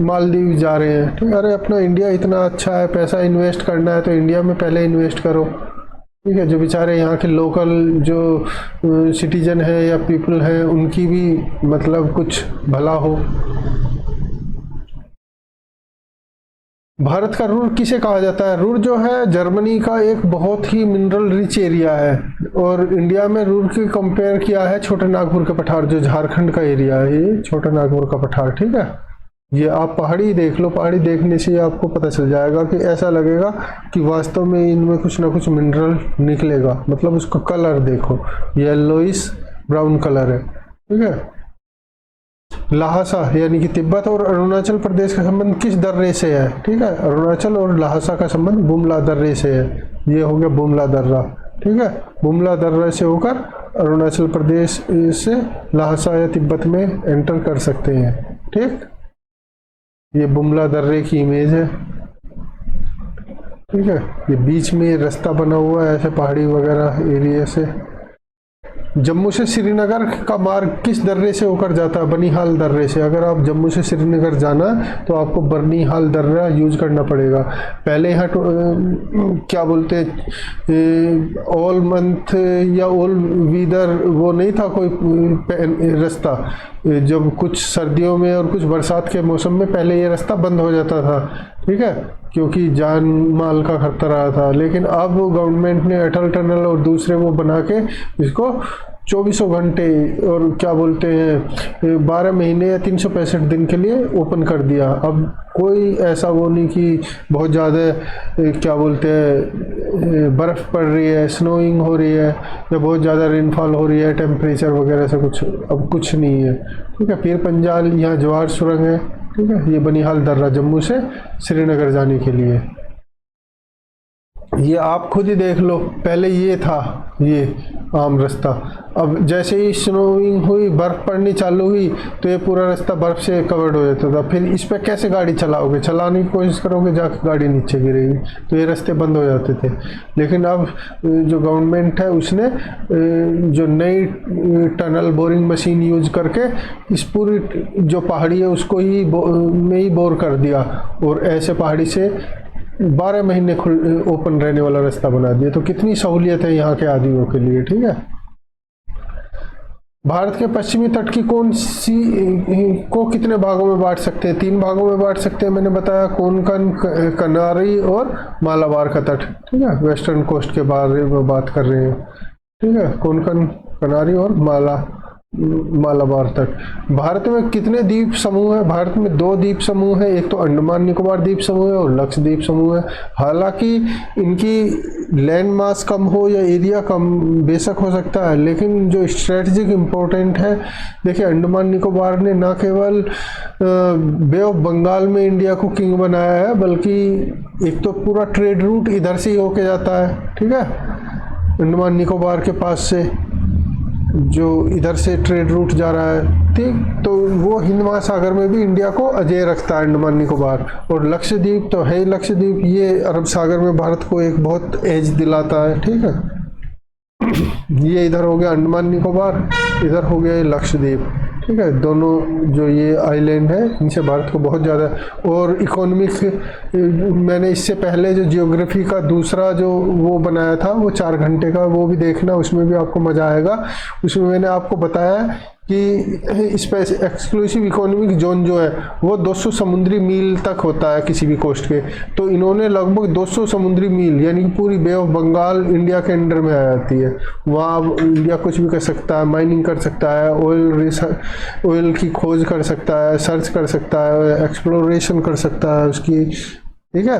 मालदीव जा रहे हैं। ठीक है, अरे अपना इंडिया इतना अच्छा है, पैसा इन्वेस्ट करना है तो इंडिया में पहले इन्वेस्ट करो। ठीक है, जो बेचारे यहाँ के लोकल जो सिटीजन है या पीपल है उनकी भी मतलब कुछ भला हो। भारत का रुर किसे कहा जाता है? रुर जो है जर्मनी का एक बहुत ही मिनरल रिच एरिया है, और इंडिया में रुर की कंपेयर किया है छोटे नागपुर का पठार, जो झारखंड का एरिया है, ये छोटा नागपुर का पठार। ठीक है, ये आप पहाड़ी देख लो, पहाड़ी देखने से आपको पता चल जाएगा कि ऐसा लगेगा कि वास्तव में इनमें कुछ ना कुछ मिनरल निकलेगा। मतलब उसका कलर देखो, येलोइश ब्राउन कलर है। ठीक है, लहासा यानी कि तिब्बत और अरुणाचल प्रदेश का संबंध किस दर्रे से है? ठीक है, अरुणाचल और लहासा का संबंध बुमला दर्रे से है। ये हो गया बुमला दर्रा। ठीक है, बुमला दर्रा से होकर अरुणाचल प्रदेश से लहासा या तिब्बत में एंटर कर सकते हैं। ठीक, ये बुमला दर्रे की इमेज है। ठीक है, ये बीच में रास्ता बना हुआ है ऐसे पहाड़ी वगैरह एरिया से। जम्मू से श्रीनगर का मार्ग किस दर्रे से होकर जाता है? बनिहाल दर्रे से। अगर आप जम्मू से श्रीनगर जाना तो आपको बनिहाल दर्रा यूज करना पड़ेगा। पहले यहाँ क्या बोलते हैं, ऑल मंथ या ऑल वीदर वो नहीं था कोई रास्ता। जब कुछ सर्दियों में और कुछ बरसात के मौसम में पहले ये रास्ता बंद हो जाता था। ठीक है, क्योंकि जान माल का खतरा था। लेकिन अब गवर्नमेंट ने अटल टनल और दूसरे वो बना के इसको 24 घंटे और क्या बोलते हैं 12 महीने या 365 दिन के लिए ओपन कर दिया। अब कोई ऐसा वो नहीं कि बहुत ज़्यादा क्या बोलते हैं बर्फ़ पड़ रही है, स्नोइंग हो रही है या बहुत ज़्यादा रेनफॉल हो रही है, टेम्परेचर वगैरह से कुछ अब कुछ नहीं है। ठीक है, पीर पंजाल यहाँ जवार सुरंग है। ठीक है, ये बनिहाल दर्रा जम्मू से श्रीनगर जाने के लिए। ये आप खुद ही देख लो, पहले ये था ये आम रास्ता। अब जैसे ही स्नोइंग हुई, बर्फ़ पड़नी चालू हुई तो ये पूरा रास्ता बर्फ़ से कवर्ड हो जाता था। फिर इस पे कैसे गाड़ी चलाओगे? चलाने की कोशिश करोगे, जाकर गाड़ी नीचे गिरेगी, तो ये रास्ते बंद हो जाते थे। लेकिन अब जो गवर्नमेंट है उसने जो नई टनल बोरिंग मशीन यूज करके इस पूरी जो पहाड़ी है उसको ही में ही बोर कर दिया, और ऐसे पहाड़ी से 12 महीने ओपन रहने वाला रास्ता बना दिया। तो कितनी सहूलियत है यहाँ के आदमियों के लिए। ठीक है, भारत के पश्चिमी तट की कौन सी को कितने भागों में बांट सकते हैं? 3 भागों में बांट सकते हैं। मैंने बताया कोंकण, कनारी और मालाबार का तट। ठीक है, वेस्टर्न कोस्ट के बारे में बात कर रहे हैं। ठीक है, कोंकण, कनारी और मालाबार तट। भारत में कितने द्वीप समूह है? भारत में 2 द्वीप समूह है, एक तो अंडमान निकोबार द्वीप समूह है और लक्षद्वीप समूह है। हालांकि इनकी लैंड मास कम हो या एरिया कम बेशक हो सकता है, लेकिन जो स्ट्रेटजिक इम्पोर्टेंट है, देखिए अंडमान निकोबार ने न केवल बे ऑफ बंगाल में इंडिया को किंग बनाया है, बल्कि एक तो पूरा ट्रेड रूट इधर से ही होके जाता है। ठीक है, अंडमान निकोबार के पास से जो इधर से ट्रेड रूट जा रहा है। ठीक, तो वो हिंद महासागर में भी इंडिया को अजेय रखता है अंडमान निकोबार। और लक्षद्वीप तो है ही लक्षद्वीप, ये अरब सागर में भारत को एक बहुत एज दिलाता है। ठीक है, ये इधर हो गया अंडमान निकोबार, इधर हो गया ये लक्षद्वीप। ठीक है, दोनों जो ये आइलैंड है इनसे भारत को बहुत ज़्यादा। और इकोनॉमिक, मैंने इससे पहले जो जियोग्राफी का दूसरा जो वो बनाया था वो 4 घंटे का, वो भी देखना, उसमें भी आपको मज़ा आएगा। उसमें मैंने आपको बताया कि स्पेस एक्सक्लूसिव इकोनॉमिक जोन जो है वो 200 समुद्री मील तक होता है किसी भी कोस्ट के। तो इन्होंने लगभग 200 समुद्री मील यानी कि पूरी बे ऑफ बंगाल इंडिया के अंडर में आ जाती है। वहाँ इंडिया कुछ भी कर सकता है, माइनिंग कर सकता है, ऑयल की खोज कर सकता है, सर्च कर सकता है, एक्सप्लोरेशन कर सकता है उसकी। ठीक है,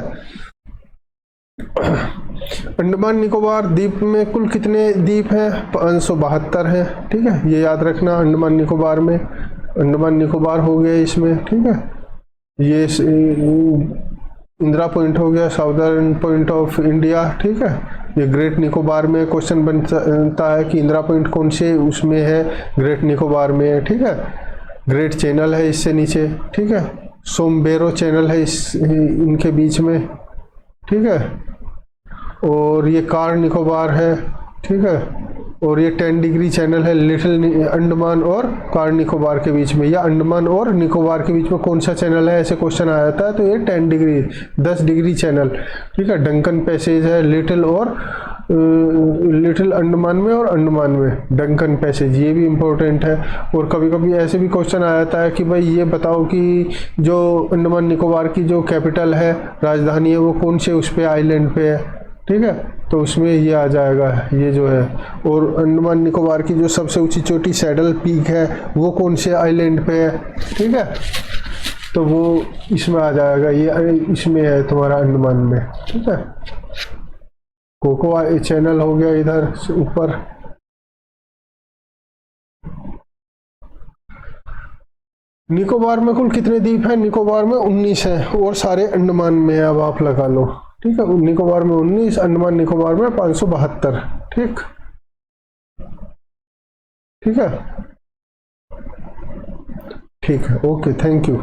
अंडमान निकोबार द्वीप में कुल कितने द्वीप हैं? 572 हैं। ठीक है, ये याद रखना। अंडमान निकोबार में, अंडमान निकोबार हो गया इसमें। ठीक है, ये इंदिरा पॉइंट हो गया, साउदर्न पॉइंट ऑफ इंडिया। ठीक है, ये ग्रेट निकोबार में क्वेश्चन बनता है कि इंदिरा पॉइंट कौन से उसमें है? ग्रेट निकोबार में है। ठीक है, ग्रेट चैनल है इससे नीचे। ठीक है, सोमबेरो चैनल है इनके बीच में। ठीक है, और ये कार निकोबार है। ठीक है, और ये 10 डिग्री चैनल है लिटिल अंडमान और कार निकोबार के बीच में, या अंडमान और निकोबार के बीच में कौन सा चैनल है, ऐसे क्वेश्चन आ जाता है। तो ये 10 डिग्री 10 डिग्री चैनल। ठीक है, डंकन पैसेज है लिटिल और लिटिल अंडमान में और अंडमान में डंकन पैसेज, ये भी इम्पोर्टेंट है। और कभी कभी ऐसे भी क्वेश्चन आ जाता है कि भाई ये बताओ कि जो अंडमान निकोबार की जो कैपिटल है, राजधानी है, वो कौन से उस पे आइलैंड पे है, ठीक है, तो उसमें ये आ जाएगा ये जो है। और अंडमान निकोबार की जो सबसे ऊंची चोटी सैडल पीक है वो कौन से आइलैंड पे है, ठीक है, तो वो इसमें आ जाएगा, ये इसमें है तुम्हारा अंडमान में, ठीक है। कोकोआ चैनल हो गया इधर ऊपर। निकोबार में कुल कितने द्वीप हैं? निकोबार में 19 है और सारे अंडमान में है, अब आप लगा लो, ठीक है। निकोबार में 19, अंडमान निकोबार में 572, ठीक, ठीक है, ठीक है, ओके, थैंक यू।